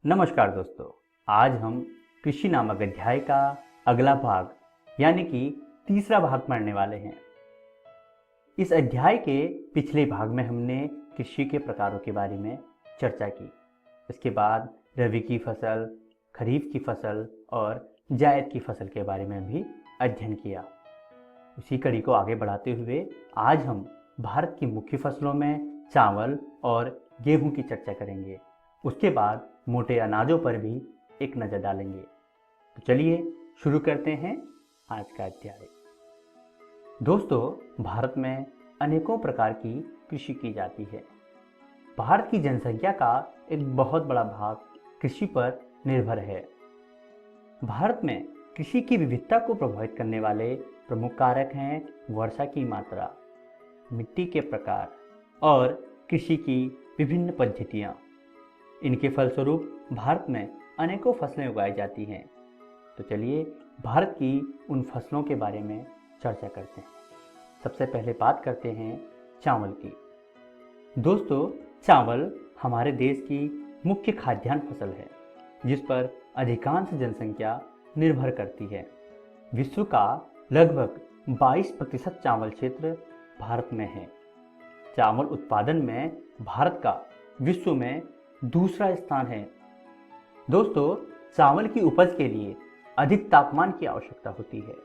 नमस्कार दोस्तों, आज हम कृषि नामक अध्याय का अगला भाग यानी कि तीसरा भाग पढ़ने वाले हैं। इस अध्याय के पिछले भाग में हमने कृषि के प्रकारों के बारे में चर्चा की। इसके बाद रबी की फसल, खरीफ की फसल और जायद की फसल के बारे में भी अध्ययन किया। उसी कड़ी को आगे बढ़ाते हुए आज हम भारत की मुख्य फसलों में चावल और गेहूं की चर्चा करेंगे। उसके बाद मोटे अनाजों पर भी एक नज़र डालेंगे। तो चलिए शुरू करते हैं आज का अध्याय। दोस्तों, भारत में अनेकों प्रकार की कृषि की जाती है। भारत की जनसंख्या का एक बहुत बड़ा भाग कृषि पर निर्भर है। भारत में कृषि की विविधता को प्रभावित करने वाले प्रमुख कारक हैं वर्षा की मात्रा, मिट्टी के प्रकार और कृषि की विभिन्न पद्धतियाँ। इनके फलस्वरूप भारत में अनेकों फसलें उगाई जाती हैं। तो चलिए भारत की उन फसलों के बारे में चर्चा करते हैं। सबसे पहले बात करते हैं चावल की। दोस्तों, चावल हमारे देश की मुख्य खाद्यान्न फसल है जिस पर अधिकांश जनसंख्या निर्भर करती है। विश्व का लगभग 22% चावल क्षेत्र भारत में है। चावल उत्पादन में भारत का विश्व में दूसरा स्थान है। दोस्तों, चावल की उपज के लिए अधिक तापमान की आवश्यकता होती है।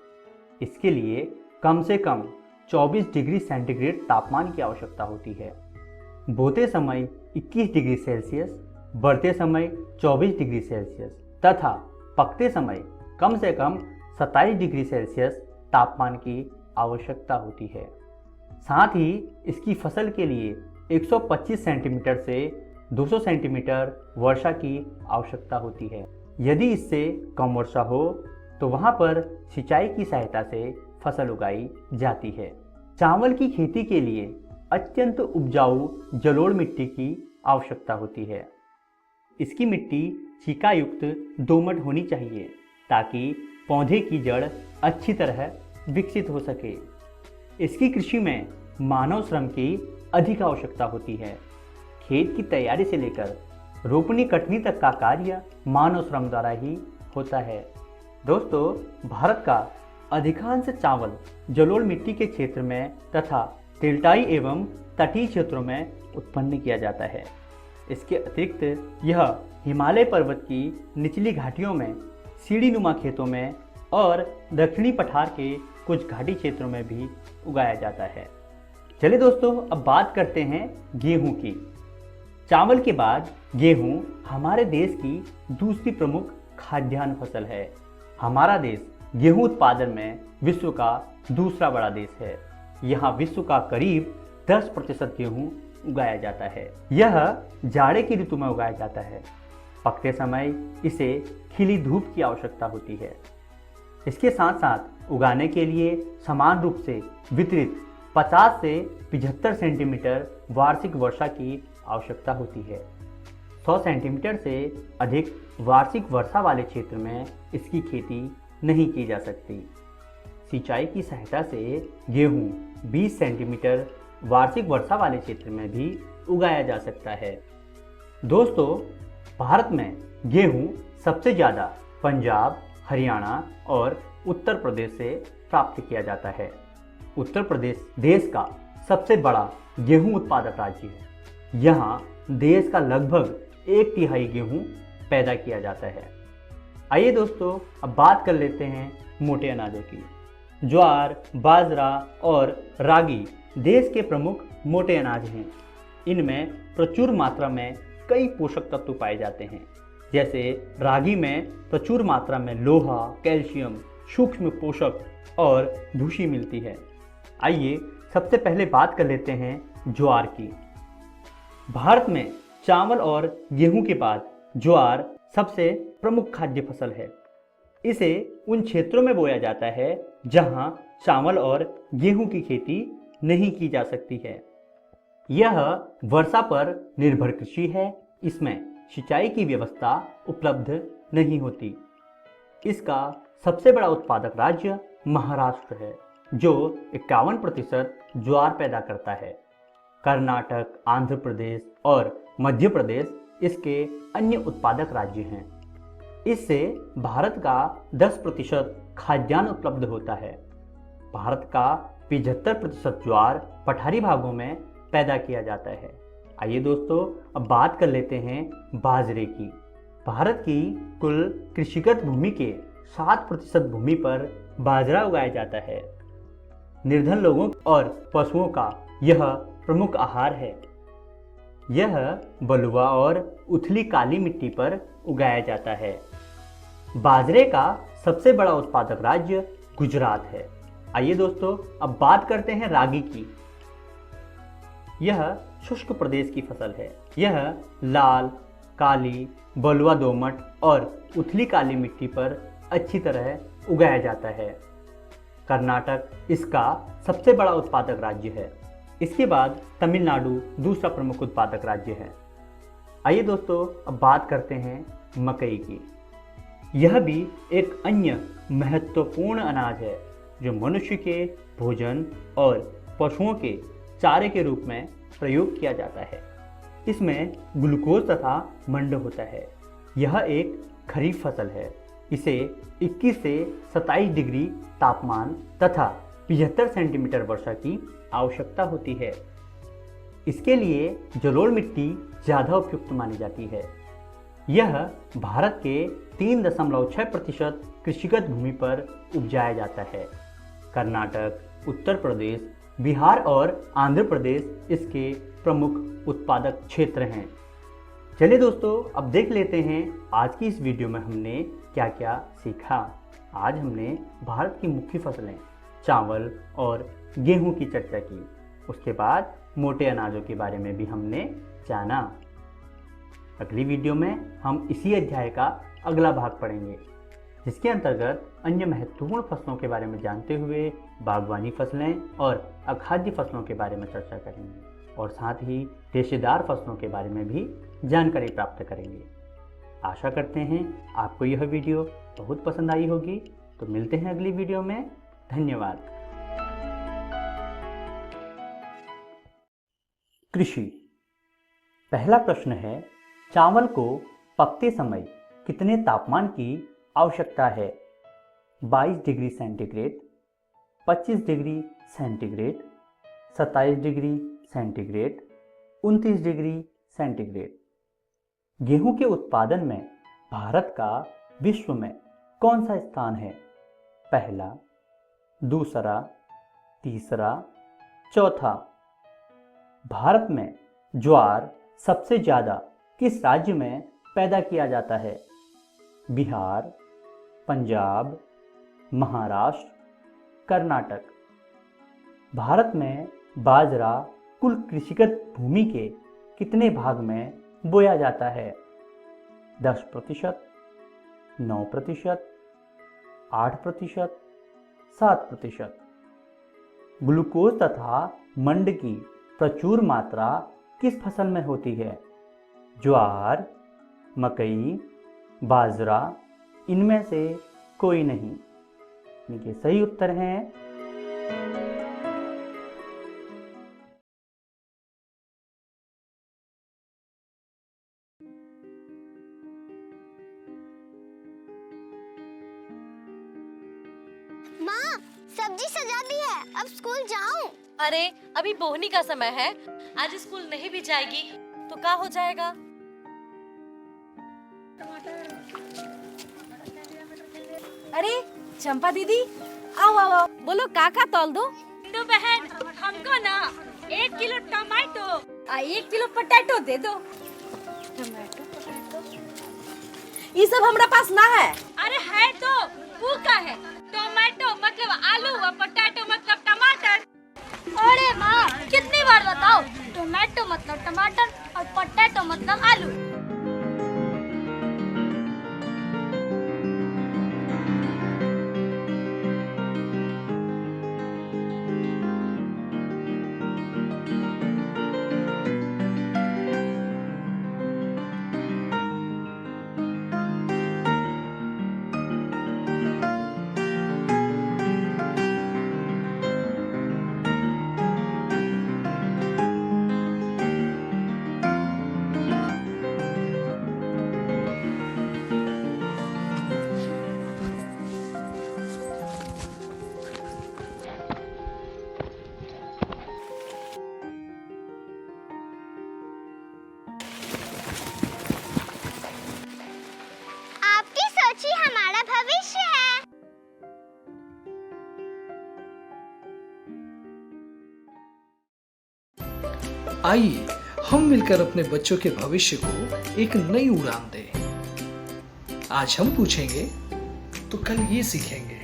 इसके लिए कम से कम 24 डिग्री सेंटीग्रेड तापमान की आवश्यकता होती है। बोते समय 21 डिग्री सेल्सियस, बढ़ते समय 24 डिग्री सेल्सियस तथा पकते समय कम से कम 27 डिग्री सेल्सियस तापमान की आवश्यकता होती है। साथ ही इसकी फसल के लिए 125 सेंटीमीटर से 200 सेंटीमीटर वर्षा की आवश्यकता होती है। यदि इससे कम वर्षा हो तो वहाँ पर सिंचाई की सहायता से फसल उगाई जाती है। चावल की खेती के लिए अत्यंत उपजाऊ जलोढ़ मिट्टी की आवश्यकता होती है। इसकी मिट्टी छिकायुक्त दोमट होनी चाहिए ताकि पौधे की जड़ अच्छी तरह विकसित हो सके। इसकी कृषि में मानव श्रम की अधिक आवश्यकता होती है। खेत की तैयारी से लेकर रोपनी कटनी तक का कार्य मानव श्रम द्वारा ही होता है। दोस्तों, भारत का अधिकांश चावल जलोढ़ मिट्टी के क्षेत्र में तथा तलछटी एवं तटीय क्षेत्रों में उत्पन्न किया जाता है। इसके अतिरिक्त यह हिमालय पर्वत की निचली घाटियों में, सीढ़ीनुमा खेतों में और दक्षिणी पठार के कुछ घाटी क्षेत्रों में भी उगाया जाता है। चलिए दोस्तों, अब बात करते हैं गेहूं की। चावल के बाद गेहूं हमारे देश की दूसरी प्रमुख खाद्यान्न फसल है। हमारा देश गेहूं उत्पादन में विश्व का दूसरा बड़ा देश है। यहाँ विश्व का करीब 10% गेहूं उगाया जाता है। यह जाड़े की ऋतु में उगाया जाता है। पकते समय इसे खिली धूप की आवश्यकता होती है। इसके साथ साथ उगाने के लिए समान रूप से वितरित 50 से 75 सेंटीमीटर वार्षिक वर्षा की आवश्यकता होती है। 100 सेंटीमीटर से अधिक वार्षिक वर्षा वाले क्षेत्र में इसकी खेती नहीं की जा सकती। सिंचाई की सहायता से गेहूं 20 सेंटीमीटर वार्षिक वर्षा वाले क्षेत्र में भी उगाया जा सकता है। दोस्तों, भारत में गेहूं सबसे ज़्यादा पंजाब, हरियाणा और उत्तर प्रदेश से प्राप्त किया जाता है। उत्तर प्रदेश देश का सबसे बड़ा गेहूं उत्पादक राज्य है। यहाँ देश का लगभग 1/3 गेहूं पैदा किया जाता है। आइए दोस्तों, अब बात कर लेते हैं मोटे अनाजों की। ज्वार, बाजरा और रागी देश के प्रमुख मोटे अनाज हैं। इनमें प्रचुर मात्रा में कई पोषक तत्व पाए जाते हैं। जैसे रागी में प्रचुर मात्रा में लोहा, कैल्शियम, सूक्ष्म पोषक और भूसी मिलती है। आइए सबसे पहले बात कर लेते हैं ज्वार की। भारत में चावल और गेहूं के बाद ज्वार सबसे प्रमुख खाद्य फसल है। इसे उन क्षेत्रों में बोया जाता है जहां चावल और गेहूं की खेती नहीं की जा सकती है। यह वर्षा पर निर्भर कृषि है। इसमें सिंचाई की व्यवस्था उपलब्ध नहीं होती। इसका सबसे बड़ा उत्पादक राज्य महाराष्ट्र है जो 51% ज्वार पैदा करता है। कर्नाटक, आंध्र प्रदेश और मध्य प्रदेश इसके अन्य उत्पादक राज्य हैं। इससे भारत का 10% खाद्यान्न उपलब्ध होता है। भारत का 75% ज्वार पठारी भागों में पैदा किया जाता है। आइए दोस्तों, अब बात कर लेते हैं बाजरे की। भारत की कुल कृषिगत भूमि के 7% भूमि पर बाजरा उगाया जाता है। निर्धन लोगों और पशुओं का यह प्रमुख आहार है। यह बलुआ और उथली काली मिट्टी पर उगाया जाता है। बाजरे का सबसे बड़ा उत्पादक राज्य गुजरात है। आइए दोस्तों, अब बात करते हैं रागी की। यह शुष्क प्रदेश की फसल है। यह लाल, काली, बलुआ दोमट और उथली काली मिट्टी पर अच्छी तरह उगाया जाता है। कर्नाटक इसका सबसे बड़ा उत्पादक राज्य है। इसके बाद तमिलनाडु दूसरा प्रमुख उत्पादक राज्य है। आइए दोस्तों, अब बात करते हैं मकई की। यह भी एक अन्य महत्वपूर्ण अनाज है जो मनुष्य के भोजन और पशुओं के चारे के रूप में प्रयोग किया जाता है। इसमें ग्लूकोज तथा मंड होता है। यह एक खरीफ फसल है। इसे 21 से 27 डिग्री तापमान तथा 75 सेंटीमीटर वर्षा की आवश्यकता होती है। इसके लिए जलोढ़ मिट्टी ज़्यादा उपयुक्त मानी जाती है। यह भारत के 3.6% कृषिगत भूमि पर उपजाया जाता है। कर्नाटक, उत्तर प्रदेश, बिहार और आंध्र प्रदेश इसके प्रमुख उत्पादक क्षेत्र हैं। चलिए दोस्तों, अब देख लेते हैं आज की इस वीडियो में हमने क्या क्या सीखा। आज हमने भारत की मुख्य फसलें चावल और गेहूं की चर्चा की। उसके बाद मोटे अनाजों के बारे में भी हमने जाना। अगली वीडियो में हम इसी अध्याय का अगला भाग पढ़ेंगे, जिसके अंतर्गत अन्य महत्वपूर्ण फसलों के बारे में जानते हुए बागवानी फसलें और अखाद्य फसलों के बारे में चर्चा करेंगे और साथ ही रेशेदार फसलों के बारे में भी जानकारी प्राप्त करेंगे। आशा करते हैं आपको यह वीडियो बहुत पसंद आई होगी। तो मिलते हैं अगली वीडियो में। धन्यवाद। कृषि। पहला प्रश्न है, चावल को पकते समय कितने तापमान की आवश्यकता है? 22 degree centigrade, 25 degree centigrade, 27 degree centigrade, 29 degree centigrade. गेहूं के उत्पादन में भारत का विश्व में कौन सा स्थान है? पहला, दूसरा, तीसरा, चौथा। भारत में ज्वार सबसे ज़्यादा किस राज्य में पैदा किया जाता है? बिहार, पंजाब, महाराष्ट्र, कर्नाटक। भारत में बाजरा कुल कृषिगत भूमि के कितने भाग में बोया जाता है? 10%, 9%, 8%, 7%। ग्लूकोज तथा मंड की प्रचुर मात्रा किस फसल में होती है? ज्वार, मकई, बाजरा, इनमें से कोई नहीं। इनके सही उत्तर हैं माँ, सब्जी सजा दी है, अब स्कूल जाऊं? अरे अभी बोहनी का समय है, आज स्कूल नहीं भी जाएगी तो क्या हो जाएगा? अरे चंपा दीदी, आओ आओ आओ, बोलो काका तौल दो। तो बहन, हमको ना 1 किलो टमाटो और 1 किलो पोटैटो दे दो। टमाटो, ये सब हमारा पास ना है। अरे है तो, वो का है? टमाटो मतलब आलू और पोटैटो मतलब टमाटर। अरे माँ, कितनी बार बताओ? टोमेटो मतलब टमाटर और पोटैटो मतलब आलू। आइए हम मिलकर अपने बच्चों के भविष्य को एक नई उड़ान दें। आज हम पूछेंगे तो कल ये सीखेंगे।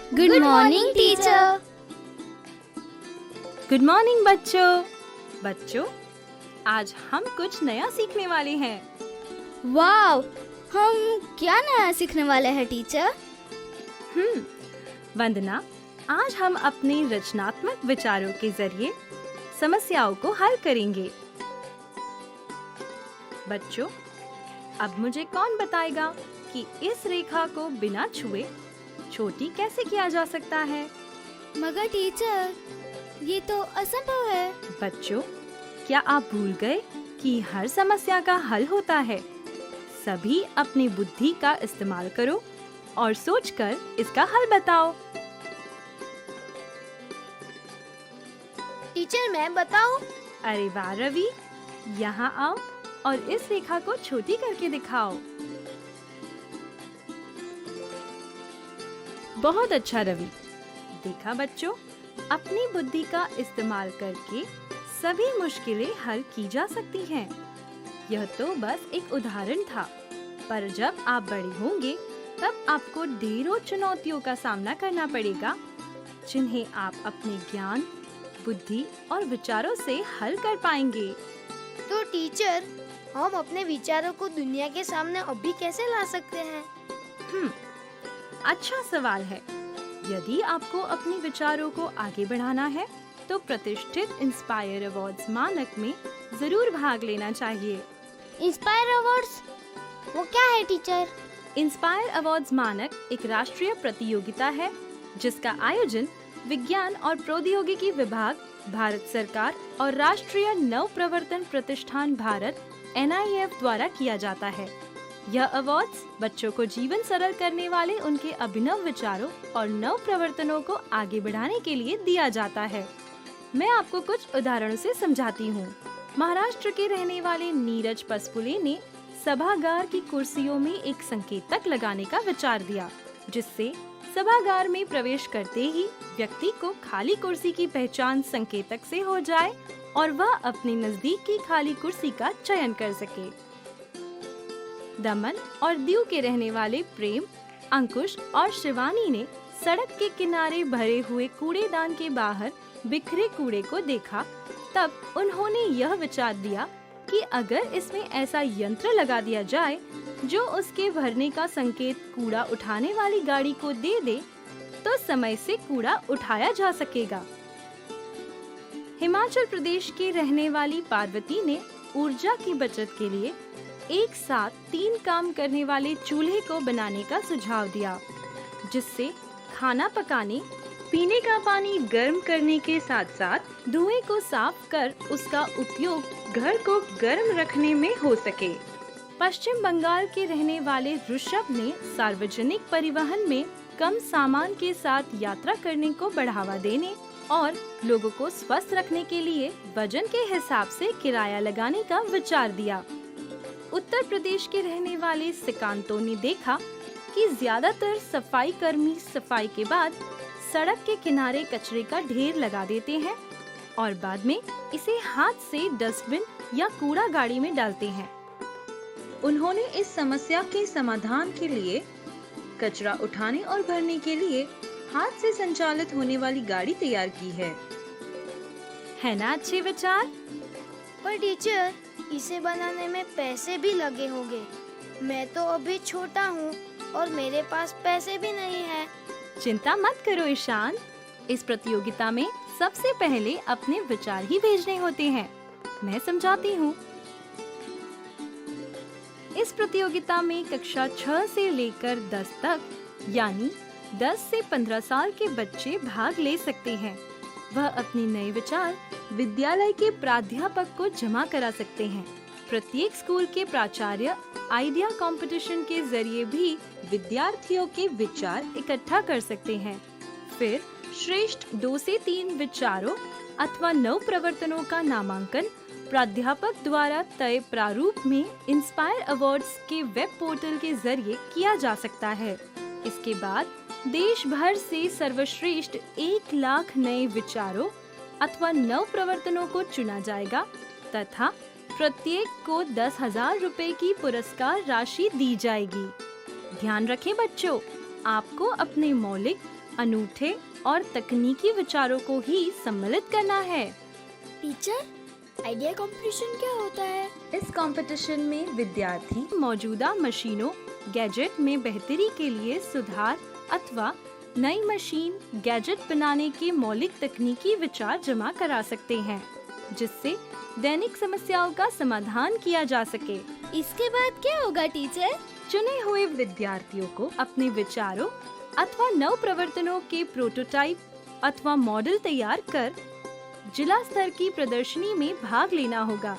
Good morning teacher. Good morning बच्चों, आज हम कुछ नया सीखने वाले हैं। वाव, हम क्या नया सीखने वाले हैं टीचर? वंदना, आज हम अपने रचनात्मक विचारों के जरिए समस्याओं को हल करेंगे। बच्चों, अब मुझे कौन बताएगा कि इस रेखा को बिना छुए छोटी कैसे किया जा सकता है? मगर टीचर, ये तो असंभव है। बच्चों, क्या आप भूल गए कि हर समस्या का हल होता है? सभी अपनी बुद्धि का इस्तेमाल करो और सोचकर इसका हल बताओ। टीचर, मैं बताऊं? अरे वाह रवि, यहाँ आओ और इस रेखा को छोटी करके दिखाओ। बहुत अच्छा रवि। देखा बच्चों, अपनी बुद्धि का इस्तेमाल करके सभी मुश्किलें हल की जा सकती हैं। यह तो बस एक उदाहरण था, पर जब आप बड़े होंगे तब आपको ढेरों चुनौतियों का सामना करना पड़ेगा, जिन्हें आप अपने ज्ञान, बुद्धि और विचारों से हल कर पाएंगे। तो टीचर, हम अपने विचारों को दुनिया के सामने अभी कैसे ला सकते हैं? अच्छा सवाल है। यदि आपको अपने विचारों को आगे बढ़ाना है तो प्रतिष्ठित इंस्पायर अवार्ड्स मानक में जरूर भाग लेना चाहिए। इंस्पायर अवार्ड्स वो क्या है टीचर? इंस्पायर अवार्ड्स मानक एक राष्ट्रीय प्रतियोगिता है जिसका आयोजन विज्ञान और प्रौद्योगिकी विभाग, भारत सरकार और राष्ट्रीय नव प्रवर्तन प्रतिष्ठान भारत NIF द्वारा किया जाता है। यह अवार्ड्स बच्चों को जीवन सरल करने वाले उनके अभिनव विचारों और नव प्रवर्तनों को आगे बढ़ाने के लिए दिया जाता है। मैं आपको कुछ उदाहरणों से समझाती हूँ। महाराष्ट्र के रहने वाले नीरज पसपुले ने सभागार की कुर्सियों में एक संकेतक लगाने का विचार दिया, जिससे सभागार में प्रवेश करते ही व्यक्ति को खाली कुर्सी की पहचान संकेतक से हो जाए और वह अपने नजदीक की खाली कुर्सी का चयन कर सके। दमन और दीव के रहने वाले प्रेम, अंकुश और शिवानी ने सड़क के किनारे भरे हुए कूड़ेदान के बाहर बिखरे कूड़े को देखा। तब उन्होंने यह विचार दिया कि अगर इसमें ऐसा यंत्र लगा दिया जाए जो उसके भरने का संकेत कूड़ा उठाने वाली गाड़ी को दे दे, तो समय से कूड़ा उठाया जा सकेगा। हिमाचल प्रदेश के रहने वाली पार्वती ने ऊर्जा की बचत के लिए एक साथ 3 काम करने वाले चूल्हे को बनाने का सुझाव दिया, जिससे खाना पकाने, पीने का पानी गर्म करने के साथ साथ धुएं को साफ कर उसका उपयोग घर को गर्म रखने में हो सके। पश्चिम बंगाल के रहने वाले ऋषभ ने सार्वजनिक परिवहन में कम सामान के साथ यात्रा करने को बढ़ावा देने और लोगों को स्वस्थ रखने के लिए वजन के हिसाब से किराया लगाने का विचार दिया। उत्तर प्रदेश के रहने वाले सिकांतो ने देखा कि ज्यादातर सफाई कर्मी सफाई के बाद सड़क के किनारे कचरे का ढेर लगा देते हैं और बाद में इसे हाथ से डस्टबिन या कूड़ा गाड़ी में डालते हैं। उन्होंने इस समस्या के समाधान के लिए कचरा उठाने और भरने के लिए हाथ से संचालित होने वाली गाड़ी तैयार की है ना अच्छे विचार? पर टीचर, इसे बनाने में पैसे भी लगे होंगे। मैं तो अभी छोटा हूँ और मेरे पास पैसे भी नहीं है। चिंता मत करो ईशान, इस प्रतियोगिता में सबसे पहले अपने विचार ही भेजने होते हैं। मैं समझाती हूँ। इस प्रतियोगिता में कक्षा 6 से लेकर 10 तक यानी 10 से 15 साल के बच्चे भाग ले सकते हैं। वह अपने नए विचार विद्यालय के प्राध्यापक को जमा करा सकते हैं। प्रत्येक स्कूल के प्राचार्य आइडिया कंपटीशन के जरिए भी विद्यार्थियों के विचार इकट्ठा कर सकते हैं। फिर श्रेष्ठ 2 से 3 विचारों अथवा नव प्रवर्तनों का नामांकन प्राध्यापक द्वारा तय प्रारूप में इंस्पायर अवार्ड्स के वेब पोर्टल के जरिए किया जा सकता है। इसके बाद देश भर से सर्वश्रेष्ठ 1 लाख नए विचारों अथवा नव प्रवर्तनों को चुना जाएगा तथा प्रत्येक को 10,000 रुपए की पुरस्कार राशि दी जाएगी। ध्यान रखें बच्चों, आपको अपने मौलिक अनूठे और तकनीकी विचारों को ही सम्मिलित करना है। टीचर, आइडिया कंपटीशन क्या होता है? इस कंपटीशन में विद्यार्थी मौजूदा मशीनों, गैजेट में बेहतरी के लिए सुधार अथवा नई मशीन, गैजेट बनाने के मौलिक तकनीकी विचार जमा करा सकते हैं, जिससे दैनिक समस्याओं का समाधान किया जा सके। इसके बाद क्या होगा टीचर? चुने हुए विद्यार्थियों को अपने विचारों अथवा नव प्रवर्तनों के प्रोटोटाइप अथवा मॉडल तैयार कर जिला स्तर की प्रदर्शनी में भाग लेना होगा,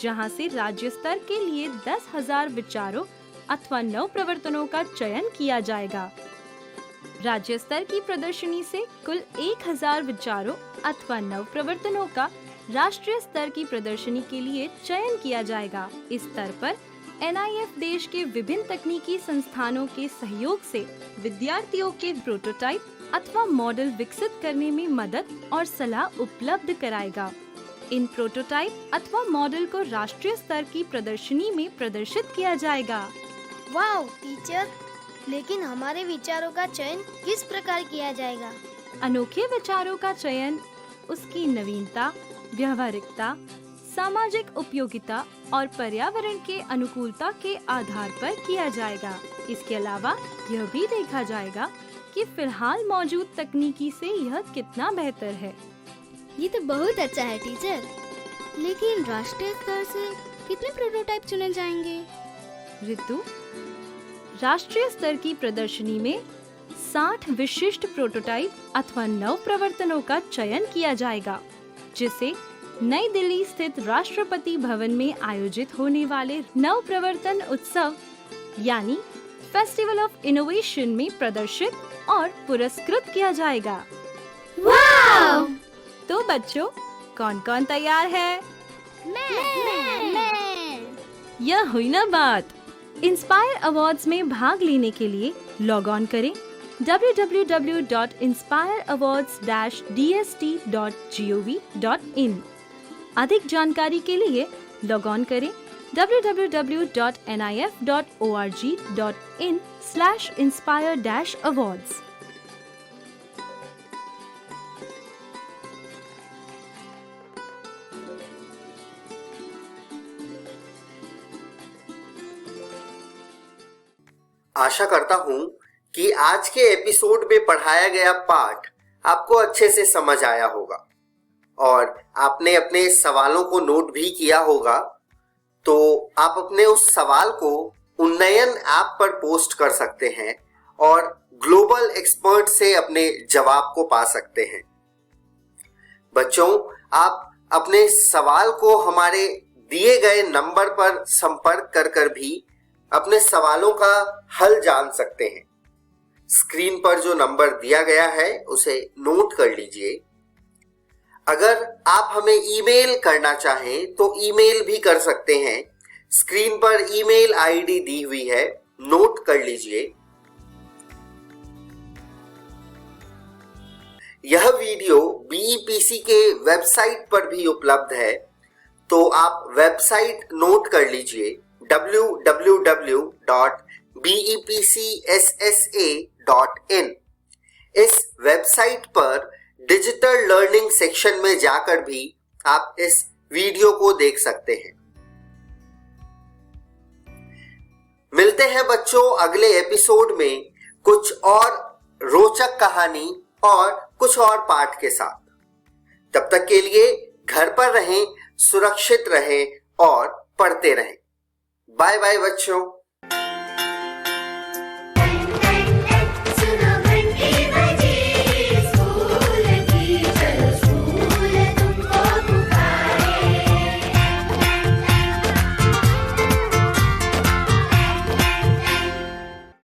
जहां से राज्य स्तर के लिए 10,000 विचारों अथवा नव प्रवर्तनों का चयन किया जाएगा। राज्य स्तर की प्रदर्शनी से कुल 1,000 विचारों अथवा नव प्रवर्तनों का राष्ट्रीय स्तर की प्रदर्शनी के लिए चयन किया जाएगा। इस स्तर पर NIF देश के विभिन्न तकनीकी संस्थानों के सहयोग से विद्यार्थियों के प्रोटोटाइप अथवा मॉडल विकसित करने में मदद और सलाह उपलब्ध कराएगा। इन प्रोटोटाइप अथवा मॉडल को राष्ट्रीय स्तर की प्रदर्शनी में प्रदर्शित किया जाएगा। वाह टीचर, लेकिन हमारे विचारों का चयन किस प्रकार किया जाएगा? अनोखे विचारों का चयन उसकी नवीनता, व्यावहारिकता, सामाजिक उपयोगिता और पर्यावरण के अनुकूलता के आधार पर किया जाएगा। इसके अलावा यह भी देखा जाएगा कि फिलहाल मौजूद तकनीकी से यह कितना बेहतर है। ये तो बहुत अच्छा है टीचर, लेकिन राष्ट्रीय स्तर से कितने प्रोटोटाइप चुने जाएंगे? ऋतु, राष्ट्रीय स्तर की प्रदर्शनी में 60 विशिष्ट प्रोटोटाइप अथवा नव प्रवर्तनों का चयन किया जाएगा, जिसे नई दिल्ली स्थित राष्ट्रपति भवन में आयोजित होने वाले नव प्रवर्तन उत्सव यानी फेस्टिवल ऑफ इनोवेशन में प्रदर्शित और पुरस्कृत किया जाएगा। वाव! तो बच्चों, कौन कौन तैयार है? मैं। यह हुई ना बात। इंस्पायर अवार्ड्स में भाग लेने के लिए लॉग ऑन करें www.inspire-awards-dst.gov.in। अधिक जानकारी के लिए लॉग ऑन करें www.nif.org.in/inspire-awards। आशा करता हूं कि आज के एपिसोड में पढ़ाया गया पाठ आपको अच्छे से समझ आया होगा और आपने अपने सवालों को नोट भी किया होगा। तो आप अपने उस सवाल को उन्नयन ऐप पर पोस्ट कर सकते हैं और ग्लोबल एक्सपर्ट से अपने जवाब को पा सकते हैं। बच्चों, आप अपने सवाल को हमारे दिए गए नंबर पर संपर्क कर भी अपने सवालों का हल जान सकते हैं। स्क्रीन पर जो नंबर दिया गया है उसे नोट कर लीजिए। अगर आप हमें ईमेल करना चाहें तो ईमेल भी कर सकते हैं। स्क्रीन पर ईमेल आईडी दी हुई है, नोट कर लीजिए। यह वीडियो BEPC के वेबसाइट पर भी उपलब्ध है, तो आप वेबसाइट नोट कर लीजिए www.bepcssa.in। इस वेबसाइट पर डिजिटल लर्निंग सेक्शन में जाकर भी आप इस वीडियो को देख सकते हैं। मिलते हैं बच्चों अगले एपिसोड में कुछ और रोचक कहानी और कुछ और पाठ के साथ। तब तक के लिए घर पर रहें, सुरक्षित रहें और पढ़ते रहें। बाय बाय बच्चों।